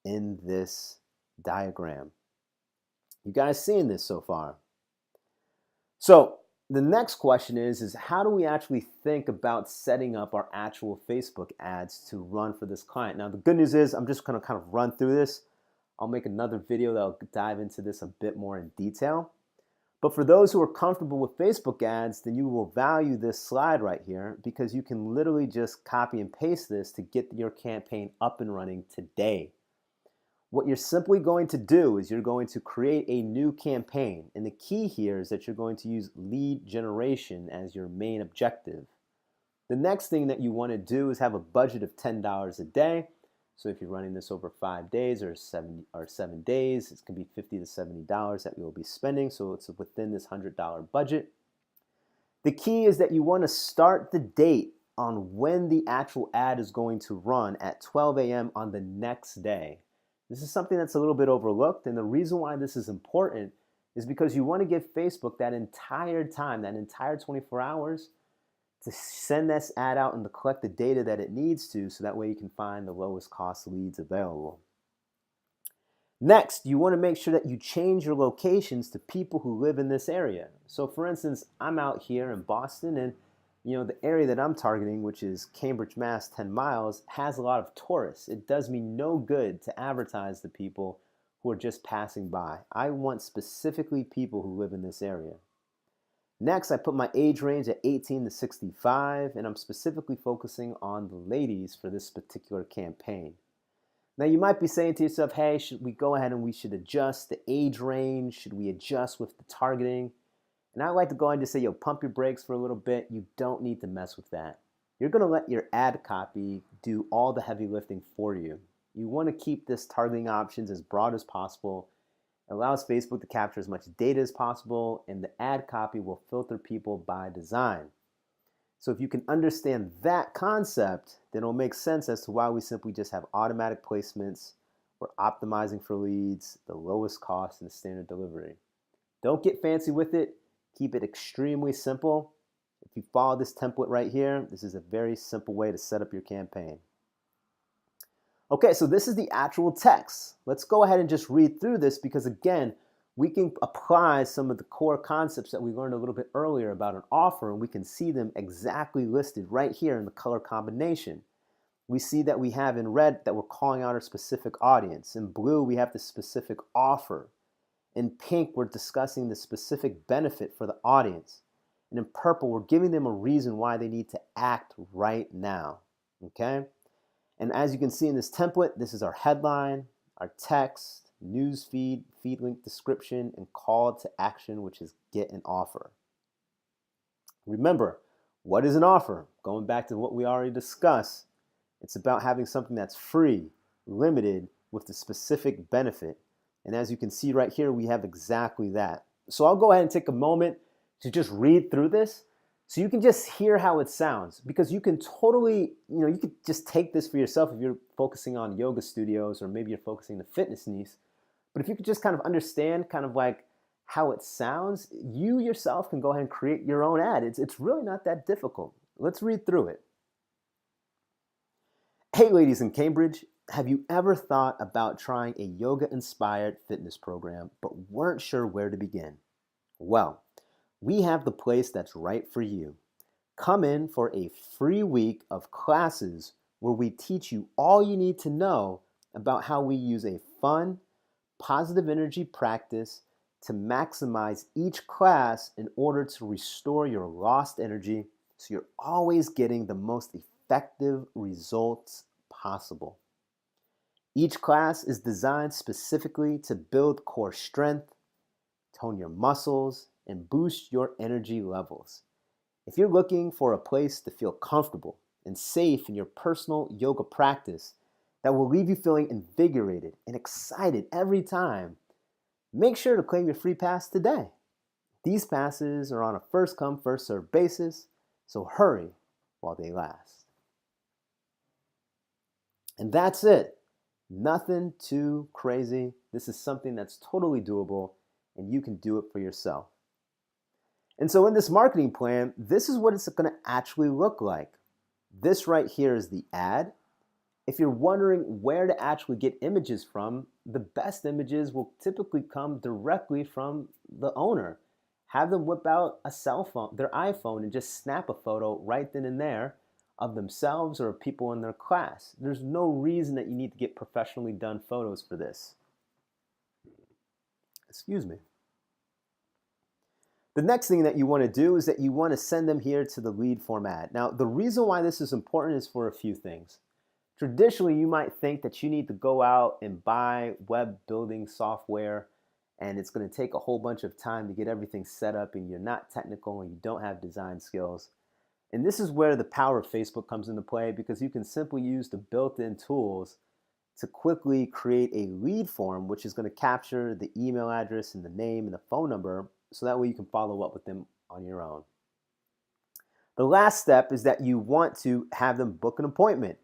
in this diagram. You guys seeing this so far? So the next question is how do we actually think about setting up our actual Facebook ads to run for this client? Now, the good news is I'm just going to kind of run through this. I'll make another video that'll dive into this a bit more in detail. But for those who are comfortable with Facebook ads, then you will value this slide right here because you can literally just copy and paste this to get your campaign up and running today. What you're simply going to do is you're going to create a new campaign. And the key here is that you're going to use lead generation as your main objective. The next thing that you want to do is have a budget of $10 a day. So if you're running this over 5 days or 7 days, it's going to be $50 to $70 that you'll be spending. So it's within this $100 budget. The key is that you want to start the date on when the actual ad is going to run at 12 a.m. on the next day. This is something that's a little bit overlooked, and the reason why this is important is because you want to give Facebook that entire time, that entire 24 hours, to send this ad out and to collect the data that it needs to, so that way you can find the lowest cost leads available. Next, you want to make sure that you change your locations to people who live in this area. So for instance, I'm out here in Boston, and The area that I'm targeting, which is Cambridge, Mass, 10 miles, has a lot of tourists. It does me no good to advertise to people who are just passing by. I want specifically people who live in this area. Next, I put my age range at 18 to 65, and I'm specifically focusing on the ladies for this particular campaign. Now, you might be saying to yourself, hey, should we go ahead and we should adjust the age range? Should we adjust with the targeting? And I like to go ahead and just say, pump your brakes for a little bit. You don't need to mess with that. You're going to let your ad copy do all the heavy lifting for you. You want to keep this targeting options as broad as possible. It allows Facebook to capture as much data as possible, and the ad copy will filter people by design. So if you can understand that concept, then it'll make sense as to why we simply just have automatic placements. We're optimizing for leads, the lowest cost, and standard delivery. Don't get fancy with it. Keep it extremely simple. If you follow this template right here, this is a very simple way to set up your campaign. Okay, so this is the actual text. Let's go ahead and just read through this because, again, we can apply some of the core concepts that we learned a little bit earlier about an offer, and we can see them exactly listed right here in the color combination. We see that we have in red that we're calling out our specific audience. In blue, we have the specific offer. In pink, we're discussing the specific benefit for the audience. And in purple, we're giving them a reason why they need to act right now. Okay? And as you can see in this template, this is our headline, our text, news feed, feed link description, and call to action, which is get an offer. Remember, what is an offer? Going back to what we already discussed, it's about having something that's free, limited, with a specific benefit. And as you can see right here, we have exactly that. So I'll go ahead and take a moment to just read through this so you can just hear how it sounds, because you can totally, you could just take this for yourself if you're focusing on yoga studios or maybe you're focusing the fitness niche. But if you could just kind of understand kind of like how it sounds, you yourself can go ahead and create your own ad. It's really not that difficult. Let's read through it. Hey, ladies in Cambridge. Have you ever thought about trying a yoga-inspired fitness program but weren't sure where to begin? Well, we have the place that's right for you. Come in for a free week of classes where we teach you all you need to know about how we use a fun, positive energy practice to maximize each class in order to restore your lost energy so you're always getting the most effective results possible. Each class is designed specifically to build core strength, tone your muscles, and boost your energy levels. If you're looking for a place to feel comfortable and safe in your personal yoga practice that will leave you feeling invigorated and excited every time, make sure to claim your free pass today. These passes are on a first-come, first-served basis, so hurry while they last. And that's it. Nothing too crazy. This is something that's totally doable, and you can do it for yourself. And so in this marketing plan, this is what it's going to actually look like. This right here is the ad. If you're wondering where to actually get images from, the best images will typically come directly from the owner. Have them whip out a cell phone, their iPhone, and just snap a photo right then and there of themselves or people in their class. There's no reason that you need to get professionally done photos for this. Excuse me. The next thing that you want to do is that you want to send them here to the lead form ad. Now, the reason why this is important is for a few things. Traditionally, you might think that you need to go out and buy web building software, and it's going to take a whole bunch of time to get everything set up, and you're not technical and you don't have design skills. And this is where the power of Facebook comes into play, because you can simply use the built-in tools to quickly create a lead form, which is going to capture the email address and the name and the phone number, so that way you can follow up with them on your own. The last step is that you want to have them book an appointment.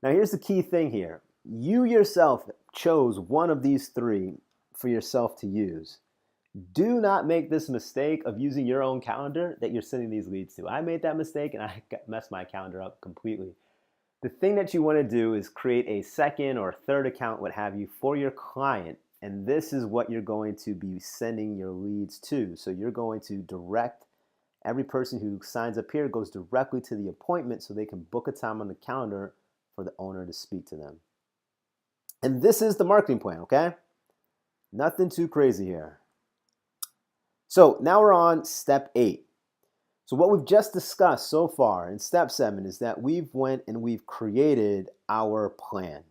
Now here's the key thing here. You yourself chose one of these three for yourself to use. Do not make this mistake of using your own calendar that you're sending these leads to. I made that mistake and I messed my calendar up completely. The thing that you want to do is create a second or third account, what have you, for your client. And this is what you're going to be sending your leads to. So you're going to direct Every person who signs up here goes directly to the appointment so they can book a time on the calendar for the owner to speak to them. And this is the marketing plan, okay? Nothing too crazy here. So now we're on step 8. So what we've just discussed so far in step 7 is that we've created our plan.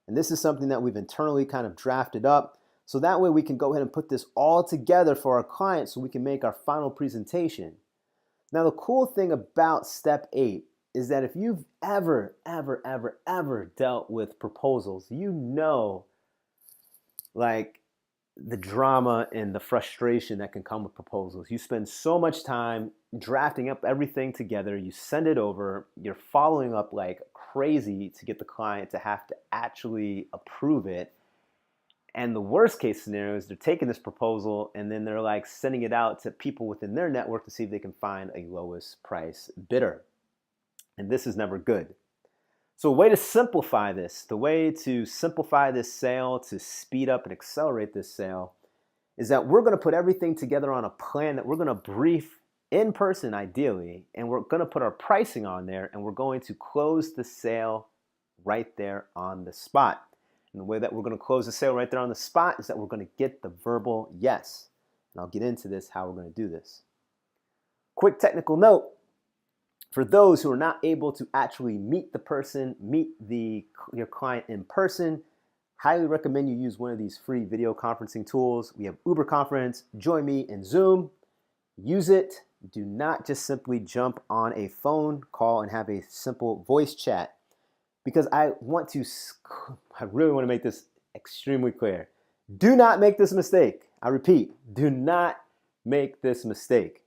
And this is something that we've internally kind of drafted up. So that way we can go ahead and put this all together for our clients so we can make our final presentation. Now the cool thing about step 8 is that if you've ever dealt with proposals, you know, like the drama and the frustration that can come with proposals. You spend so much time drafting up everything together, you send it over, you're following up like crazy to get the client to have to actually approve it. And the worst case scenario is they're taking this proposal and then they're like sending it out to people within their network to see if they can find a lowest price bidder. And this is never good. So a way to simplify this, the way to simplify this sale, to speed up and accelerate this sale, is that we're going to put everything together on a plan that we're going to brief in person ideally, and we're going to put our pricing on there, and we're going to close the sale right there on the spot. And the way that we're going to close the sale right there on the spot is that we're going to get the verbal yes. And I'll get into this, how we're going to do this. Quick technical note, for those who are not able to actually meet your client in person, highly recommend you use one of these free video conferencing tools. We have Uber Conference, Join Me, and Zoom. Use it. Do not just simply jump on a phone call and have a simple voice chat. Because I really want to make this extremely clear. Do not make this mistake. I repeat, do not make this mistake.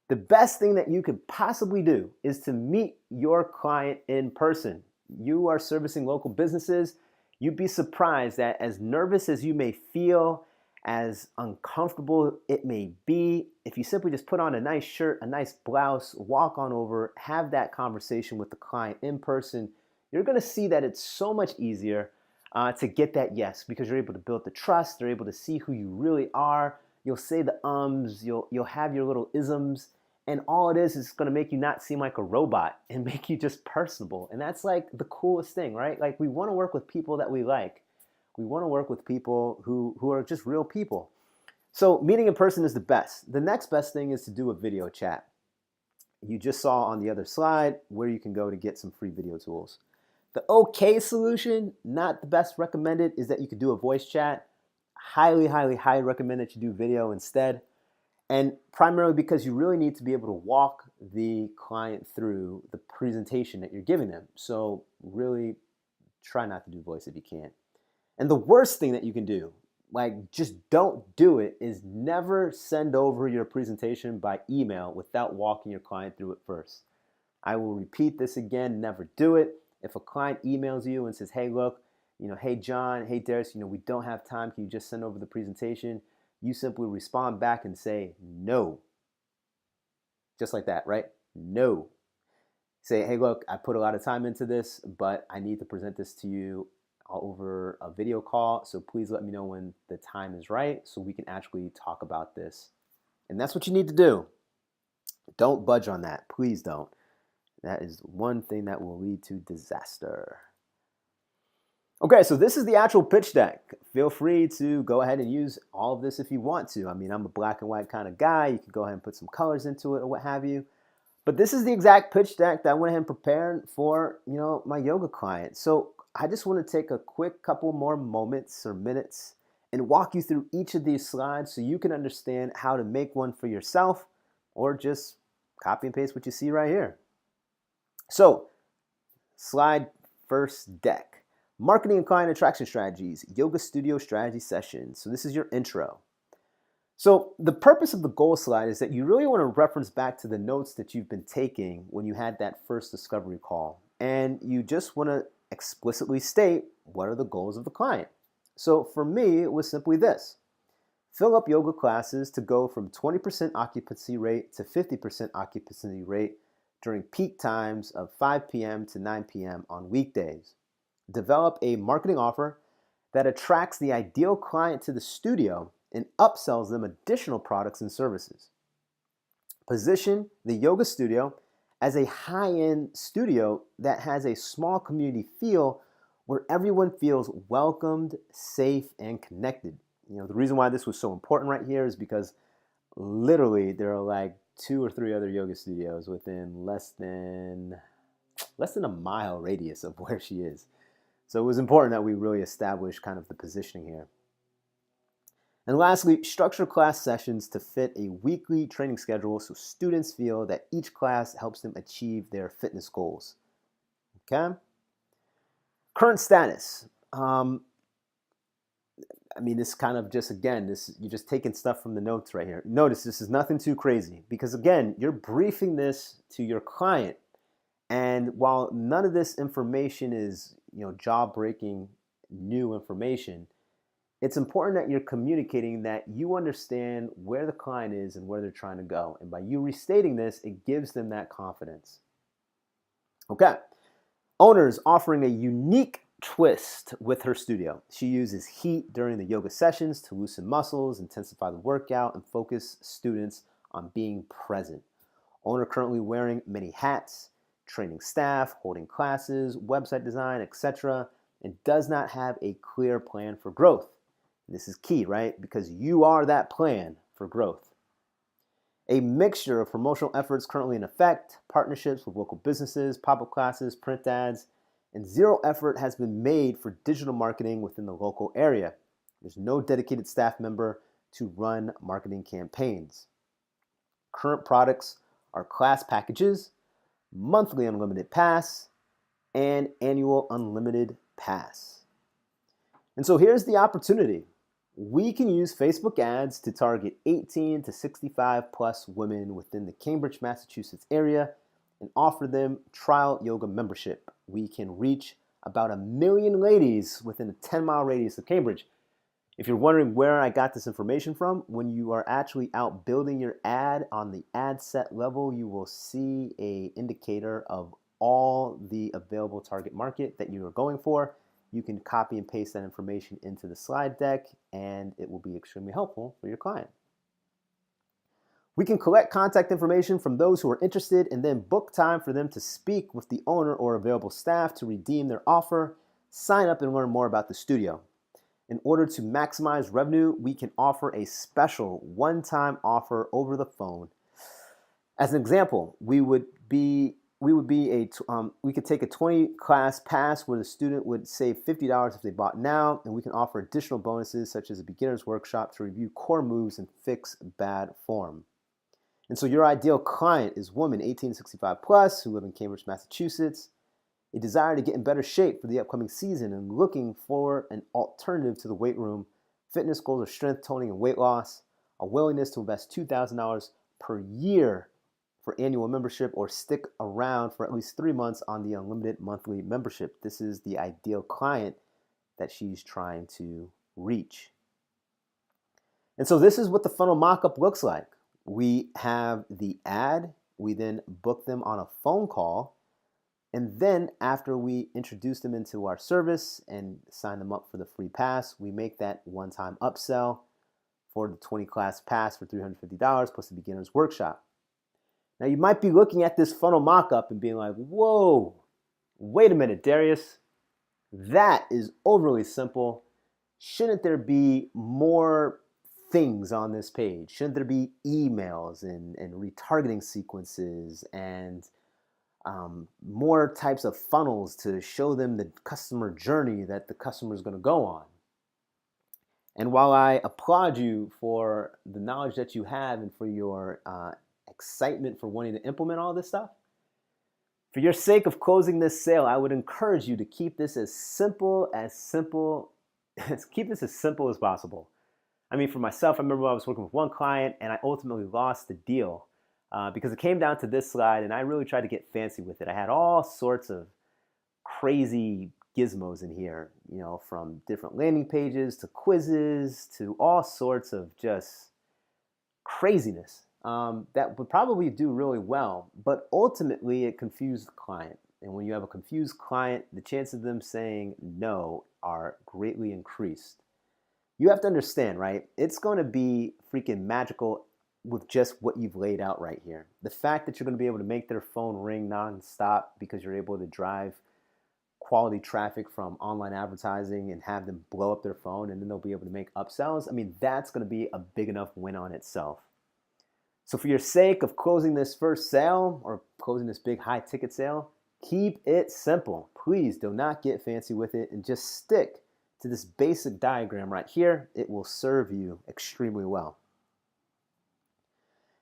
The best thing that you could possibly do is to meet your client in person. You are servicing local businesses. You'd be surprised that as nervous as you may feel, as uncomfortable it may be, if you simply just put on a nice shirt, a nice blouse, walk on over, have that conversation with the client in person, you're going to see that it's so much easier to get that yes, because you're able to build the trust. They're able to see who you really are. You'll say the ums, you'll have your little isms, and all it is going to make you not seem like a robot and make you just personable. And that's like the coolest thing, right? Like we want to work with people that we like. We want to work with people who are just real people. So meeting in person is the best. The next best thing is to do a video chat. You just saw on the other slide where you can go to get some free video tools. The okay solution, not the best recommended, is that you could do a voice chat. Highly recommend that you do video instead. And primarily because you really need to be able to walk the client through the presentation that you're giving them. So really try not to do voice if you can. And the worst thing that you can do, like just don't do it, is never send over your presentation by email without walking your client through it first. I will repeat this again, never do it. If a client emails you and says, hey, look, hey, John, hey, Darius, we don't have time. Can you just send over the presentation? You simply respond back and say, no. Just like that, right? No. Say, hey, look, I put a lot of time into this, but I need to present this to you over a video call. So please let me know when the time is right so we can actually talk about this. And that's what you need to do. Don't budge on that. Please don't. That is one thing that will lead to disaster. Okay, so this is the actual pitch deck. Feel free to go ahead and use all of this if you want to. I mean, I'm a black and white kind of guy. You can go ahead and put some colors into it or what have you. But this is the exact pitch deck that I went ahead and prepared for, my yoga client. So I just want to take a quick couple more moments or minutes and walk you through each of these slides so you can understand how to make one for yourself or just copy and paste what you see right here. So, slide first deck. Marketing and client attraction strategies, yoga studio strategy sessions. So this is your intro. So the purpose of the goal slide is that you really want to reference back to the notes that you've been taking when you had that first discovery call. And you just want to explicitly state what are the goals of the client. So for me, it was simply this. Fill up yoga classes to go from 20% occupancy rate to 50% occupancy rate during peak times of 5 p.m. to 9 p.m. on weekdays. Develop a marketing offer that attracts the ideal client to the studio and upsells them additional products and services. Position the yoga studio as a high-end studio that has a small community feel where everyone feels welcomed, safe, and connected. The reason why this was so important right here is because literally there are like 2 or 3 other yoga studios within less than a mile radius of where she is. So it was important that we really establish kind of the positioning here. And lastly, structure class sessions to fit a weekly training schedule so students feel that each class helps them achieve their fitness goals. Okay? Current status. This kind of just, again, you're just taking stuff from the notes right here. Notice this is nothing too crazy because, again, you're briefing this to your client. And while none of this information is, job-breaking new information, it's important that you're communicating that you understand where the client is and where they're trying to go. And by you restating this, it gives them that confidence. Okay. Owner's offering a unique twist with her studio. She uses heat during the yoga sessions to loosen muscles, intensify the workout, and focus students on being present. Owner currently wearing many hats, training staff, holding classes, website design, etc., and does not have a clear plan for growth. This is key, right? Because you are that plan for growth. A mixture of promotional efforts currently in effect, partnerships with local businesses, pop-up classes, print ads, and zero effort has been made for digital marketing within the local area. There's no dedicated staff member to run marketing campaigns. Current products are class packages, monthly unlimited pass, and annual unlimited pass. And so here's the opportunity. We can use Facebook ads to target 18 to 65 plus women within the Cambridge, Massachusetts area and offer them trial yoga membership. We can reach about 1 million ladies within a 10-mile radius of Cambridge. If you're wondering where I got this information from, when you are actually out building your ad on the ad set level, you will see an indicator of all the available target market that you are going for. You can copy and paste that information into the slide deck, and it will be extremely helpful for your client. We can collect contact information from those who are interested and then book time for them to speak with the owner or available staff to redeem their offer, sign up and learn more about the studio. In order to maximize revenue, we can offer a special one-time offer over the phone. As an example, we could take a 20-class pass where the student would save $50 if they bought now, and we can offer additional bonuses such as a beginner's workshop to review core moves and fix bad form. And so your ideal client is women 18 to 65 plus who live in Cambridge, Massachusetts, a desire to get in better shape for the upcoming season and looking for an alternative to the weight room, fitness goals are strength, toning, and weight loss, a willingness to invest $2,000 per year for annual membership or stick around for at least 3 months on the unlimited monthly membership. This is the ideal client that she's trying to reach. And so this is what the funnel mock-up looks like. We have the ad, we then book them on a phone call, and then after we introduce them into our service and sign them up for the free pass, we make that one-time upsell for the 20-class pass for $350 plus the beginner's workshop. Now you might be looking at this funnel mock-up and being like, whoa, wait a minute, Darius, that is overly simple. Shouldn't there be more things on this page? Shouldn't there be emails and retargeting sequences and more types of funnels to show them the customer journey that the customer is going to go on? And while I applaud you for the knowledge that you have and for your excitement for wanting to implement all this stuff, for your sake of closing this sale, I would encourage you to keep this as simple as possible. I mean, for myself, I remember I was working with one client and I ultimately lost the deal because it came down to this slide and I really tried to get fancy with it. I had all sorts of crazy gizmos in here, from different landing pages to quizzes to all sorts of just craziness that would probably do really well, but ultimately it confused the client. And when you have a confused client, the chances of them saying no are greatly increased. You have to understand, right? It's going to be freaking magical with just what you've laid out right here. The fact that you're going to be able to make their phone ring nonstop because you're able to drive quality traffic from online advertising and have them blow up their phone and then they'll be able to make upsells. I mean, that's going to be a big enough win on itself. So for your sake of closing this first sale or closing this big high ticket sale, keep it simple. Please do not get fancy with it and just stick to this basic diagram right here. It will serve you extremely well.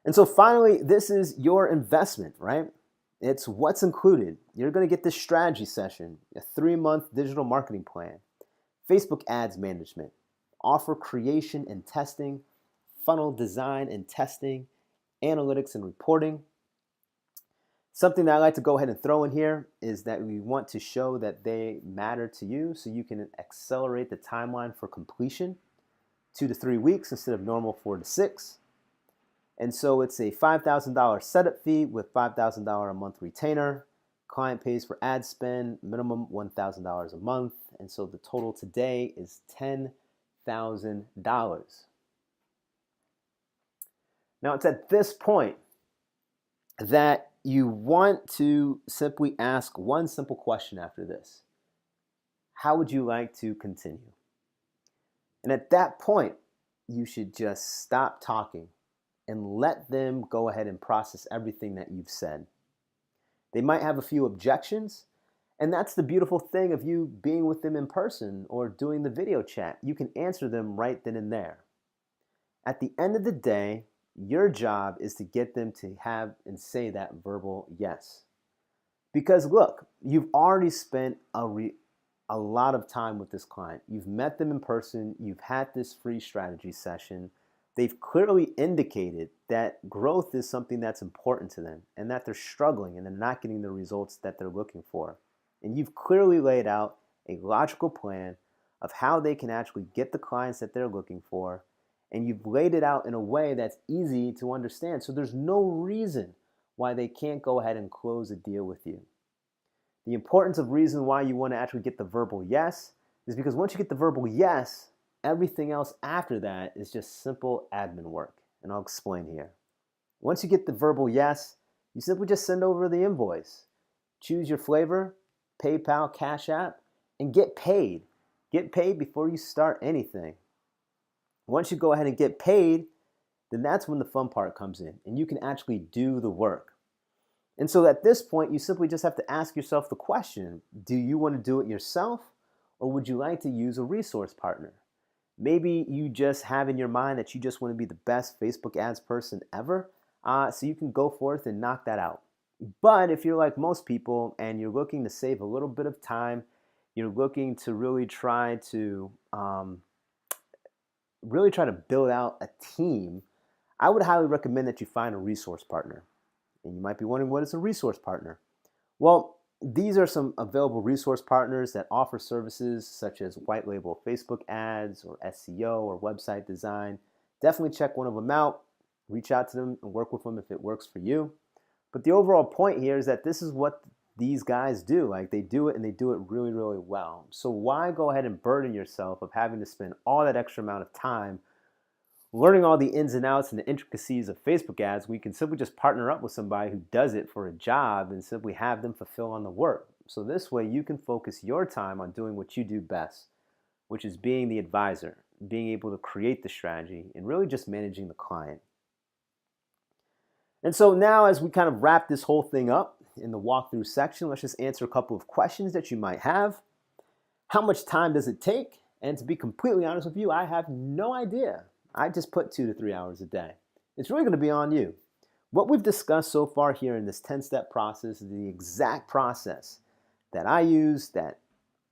And so finally, this is your investment, right? It's what's included. You're going to get this strategy session, a 3-month digital marketing plan, Facebook ads management, offer creation and testing, funnel design and testing, analytics and reporting. Something that I like to go ahead and throw in here is that we want to show that they matter to you so you can accelerate the timeline for completion 2 to 3 weeks instead of normal 4 to 6. And so it's a $5,000 setup fee with $5,000 a month retainer. Client pays for ad spend, minimum $1,000 a month. And so the total today is $10,000. Now it's at this point that you want to simply ask one simple question after this. How would you like to continue? And at that point, you should just stop talking and let them go ahead and process everything that you've said. They might have a few objections, and that's the beautiful thing of you being with them in person or doing the video chat. You can answer them right then and there. At the end of the day, your job is to get them to have and say that verbal yes. Because look, you've already spent a lot of time with this client. You've met them in person. You've had this free strategy session. They've clearly indicated that growth is something that's important to them and that they're struggling and they're not getting the results that they're looking for. And you've clearly laid out a logical plan of how they can actually get the clients that they're looking for. And you've laid it out in a way that's easy to understand. So there's no reason why they can't go ahead and close a deal with you. The importance of reason why you want to actually get the verbal yes is because once you get the verbal yes, everything else after that is just simple admin work. And I'll explain here. Once you get the verbal yes, you simply just send over the invoice. Choose your flavor, PayPal, Cash App, and get paid. Get paid before you start anything. Once you go ahead and get paid, then that's when the fun part comes in and you can actually do the work. And so at this point, you simply just have to ask yourself the question, do you want to do it yourself or would you like to use a resource partner? Maybe you just have in your mind that you just want to be the best Facebook ads person ever, so you can go forth and knock that out. But if you're like most people and you're looking to save a little bit of time, you're looking to really try to build out a team, I would highly recommend that you find a resource partner. And you might be wondering, what is a resource partner? Well, these are some available resource partners that offer services such as white label Facebook ads or SEO or website design. Definitely check one of them out, reach out to them and work with them if it works for you. But the overall point here is that this is what these guys do. Like, they do it and they do it really, really well. So why go ahead and burden yourself of having to spend all that extra amount of time learning all the ins and outs and the intricacies of Facebook ads? We can simply just partner up with somebody who does it for a job and simply have them fulfill on the work. So this way you can focus your time on doing what you do best, which is being the advisor, being able to create the strategy, and really just managing the client. And so now, as we kind of wrap this whole thing up in the walkthrough section, let's just answer a couple of questions that you might have. How much time does it take? And to be completely honest with you, I have no idea. I just put 2 to 3 hours a day. It's really going to be on you. What we've discussed so far here in this 10-step process is the exact process that I use, that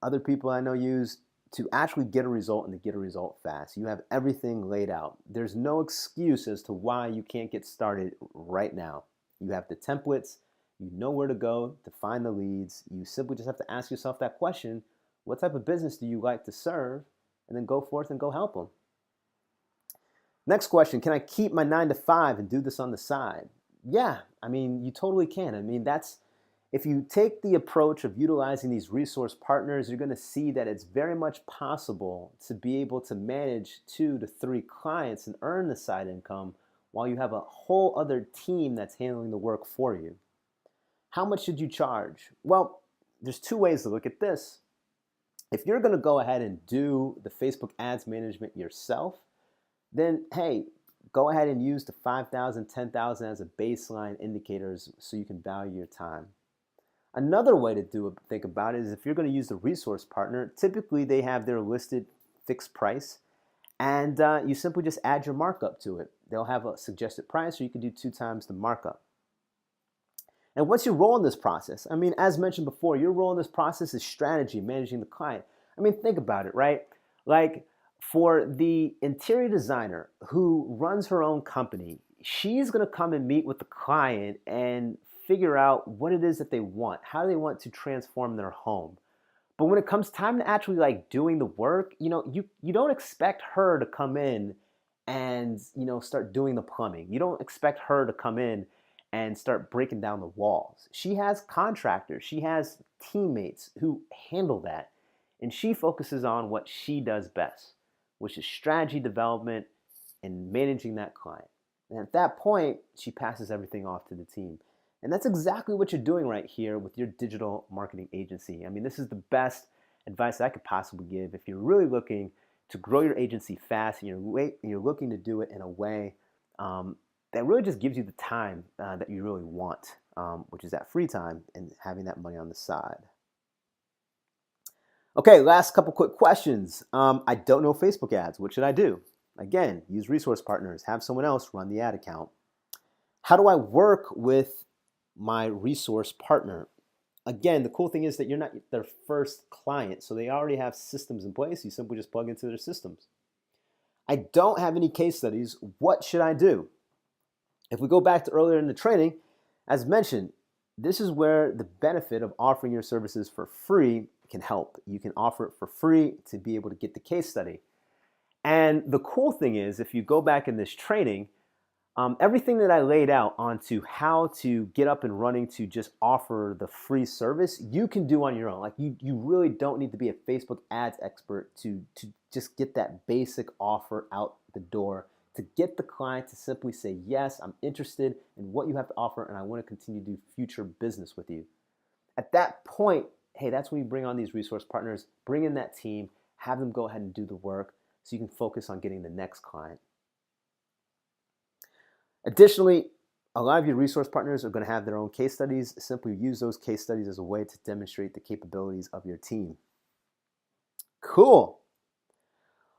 other people I know use to actually get a result and to get a result fast. You have everything laid out. There's no excuse as to why you can't get started right now. You have the templates. You know where to go to find the leads. You simply just have to ask yourself that question, what type of business do you like to serve? And then go forth and go help them. Next question, can I keep my 9 to 5 and do this on the side? Yeah, I mean, you totally can. I mean, if you take the approach of utilizing these resource partners, you're going to see that it's very much possible to be able to manage 2 to 3 clients and earn the side income while you have a whole other team that's handling the work for you. How much should you charge? Well, there's two ways to look at this. If you're going to go ahead and do the Facebook ads management yourself, then hey, go ahead and use the 5,000, 10,000 as a baseline indicators so you can value your time. Another way to think about it is if you're going to use the resource partner, typically they have their listed fixed price, and you simply just add your markup to it. They'll have a suggested price, or you can do 2 times the markup. And once you roll in this process, I mean, as mentioned before, your role in this process is strategy, managing the client. I mean, think about it, right? Like for the interior designer who runs her own company, she's going to come and meet with the client and figure out what it is that they want. How do they want to transform their home? But when it comes time to actually like doing the work, you don't expect her to come in and, start doing the plumbing. You don't expect her to come in and start breaking down the walls. She has contractors, she has teammates who handle that, and she focuses on what she does best, which is strategy development and managing that client. And at that point, she passes everything off to the team. And that's exactly what you're doing right here with your digital marketing agency. I mean, this is the best advice I could possibly give if you're really looking to grow your agency fast and you're looking to do it in a way that really just gives you the time that you really want, which is that free time and having that money on the side. Okay, last couple quick questions. I don't know Facebook ads. What should I do? Again, use resource partners. Have someone else run the ad account. How do I work with my resource partner? Again, the cool thing is that you're not their first client, so they already have systems in place. You simply just plug into their systems. I don't have any case studies. What should I do? If we go back to earlier in the training, as mentioned, this is where the benefit of offering your services for free can help. You can offer it for free to be able to get the case study. And the cool thing is, if you go back in this training, everything that I laid out onto how to get up and running to just offer the free service, you can do on your own. Like you really don't need to be a Facebook ads expert to just get that basic offer out the door, to get the client to simply say, yes, I'm interested in what you have to offer and I want to continue to do future business with you. At that point, hey, that's when you bring on these resource partners, bring in that team, have them go ahead and do the work so you can focus on getting the next client. Additionally, a lot of your resource partners are going to have their own case studies. Simply use those case studies as a way to demonstrate the capabilities of your team. Cool.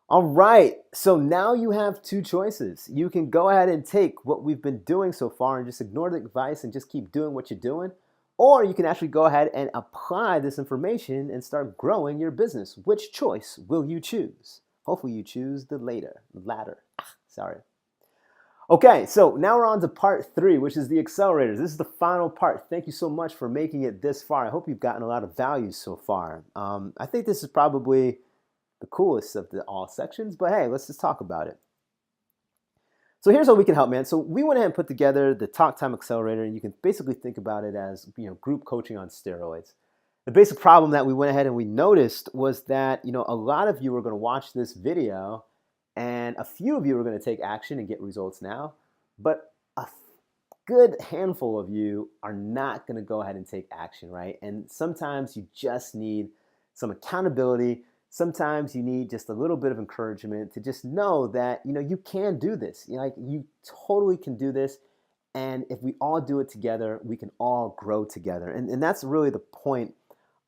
All right, so now you have 2 choices. You can go ahead and take what we've been doing so far and just ignore the advice and just keep doing what you're doing. Or you can actually go ahead and apply this information and start growing your business. Which choice will you choose? Hopefully you choose the latter. Sorry. Okay, so now we're on to part 3, which is the accelerators. This is the final part. Thank you so much for making it this far. I hope you've gotten a lot of value so far. I think this is probably the coolest of all sections, but hey, let's just talk about it. So here's how we can help, man. So we went ahead and put together the Talk Time Accelerator, and you can basically think about it as group coaching on steroids. The basic problem that we went ahead and we noticed was that a lot of you are going to watch this video, and a few of you are going to take action and get results now, but a good handful of you are not going to go ahead and take action, right? And sometimes you just need some accountability. Sometimes you need just a little bit of encouragement to just know that, you can do this. You totally can do this. And if we all do it together, we can all grow together. And that's really the point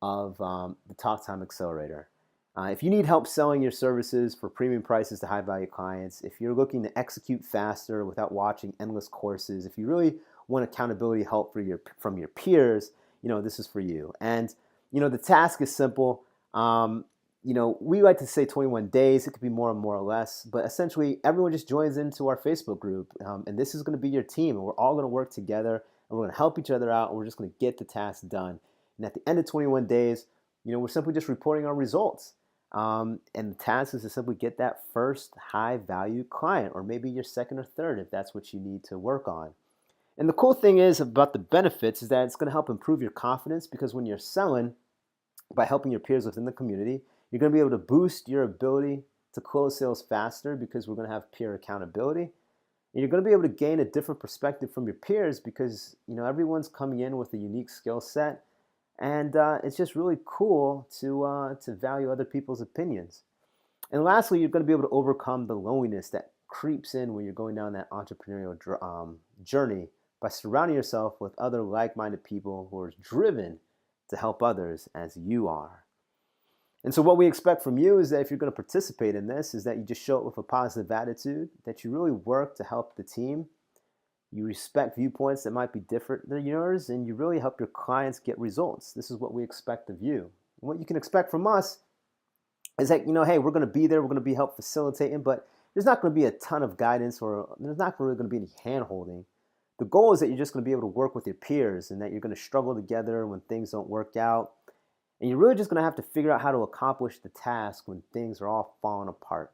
of the Talk Time Accelerator. If you need help selling your services for premium prices to high value clients, if you're looking to execute faster without watching endless courses, if you really want accountability help from your peers, this is for you. And, the task is simple. We like to say 21 days. It could be more or less, but essentially everyone just joins into our Facebook group, and this is going to be your team, and we're all going to work together, and we're going to help each other out, and we're just going to get the task done. And at the end of 21 days, we're simply just reporting our results. And the task is to simply get that first high value client, or maybe your second or third if that's what you need to work on. And the cool thing is about the benefits is that it's going to help improve your confidence, because when you're selling by helping your peers within the community, you're going to be able to boost your ability to close sales faster because we're going to have peer accountability. And you're going to be able to gain a different perspective from your peers because everyone's coming in with a unique skill set, and it's just really cool to value other people's opinions. And lastly, you're going to be able to overcome the loneliness that creeps in when you're going down that entrepreneurial journey by surrounding yourself with other like-minded people who are driven to help others as you are. And so what we expect from you is that if you're going to participate in this, is that you just show up with a positive attitude, that you really work to help the team, you respect viewpoints that might be different than yours, and you really help your clients get results. This is what we expect of you. And what you can expect from us is that, hey, we're going to be there, we're going to be help facilitating, but there's not going to be a ton of guidance, or there's not really going to be any hand-holding. The goal is that you're just going to be able to work with your peers, and that you're going to struggle together when things don't work out. And you're really just going to have to figure out how to accomplish the task when things are all falling apart.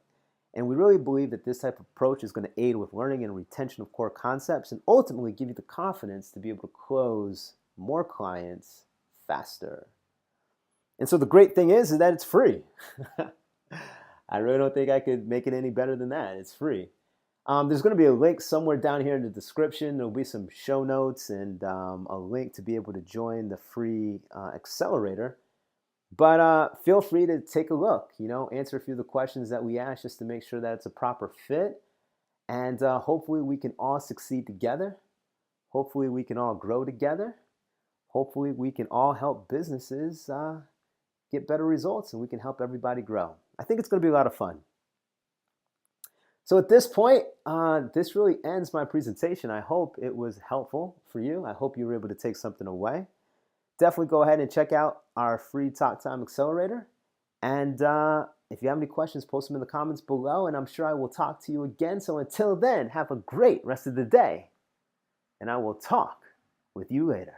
And we really believe that this type of approach is going to aid with learning and retention of core concepts, and ultimately give you the confidence to be able to close more clients faster. And so the great thing is that it's free. I really don't think I could make it any better than that. It's free. There's going to be a link somewhere down here in the description. There'll be some show notes and a link to be able to join the free accelerator. But feel free to take a look, answer a few of the questions that we asked just to make sure that it's a proper fit. And hopefully we can all succeed together. Hopefully we can all grow together. Hopefully we can all help businesses get better results, and we can help everybody grow. I think it's going to be a lot of fun. So at this point, this really ends my presentation. I hope it was helpful for you. I hope you were able to take something away. Definitely go ahead and check out our free Talk Time Accelerator. And if you have any questions, post them in the comments below, and I'm sure I will talk to you again. So until then, have a great rest of the day, and I will talk with you later.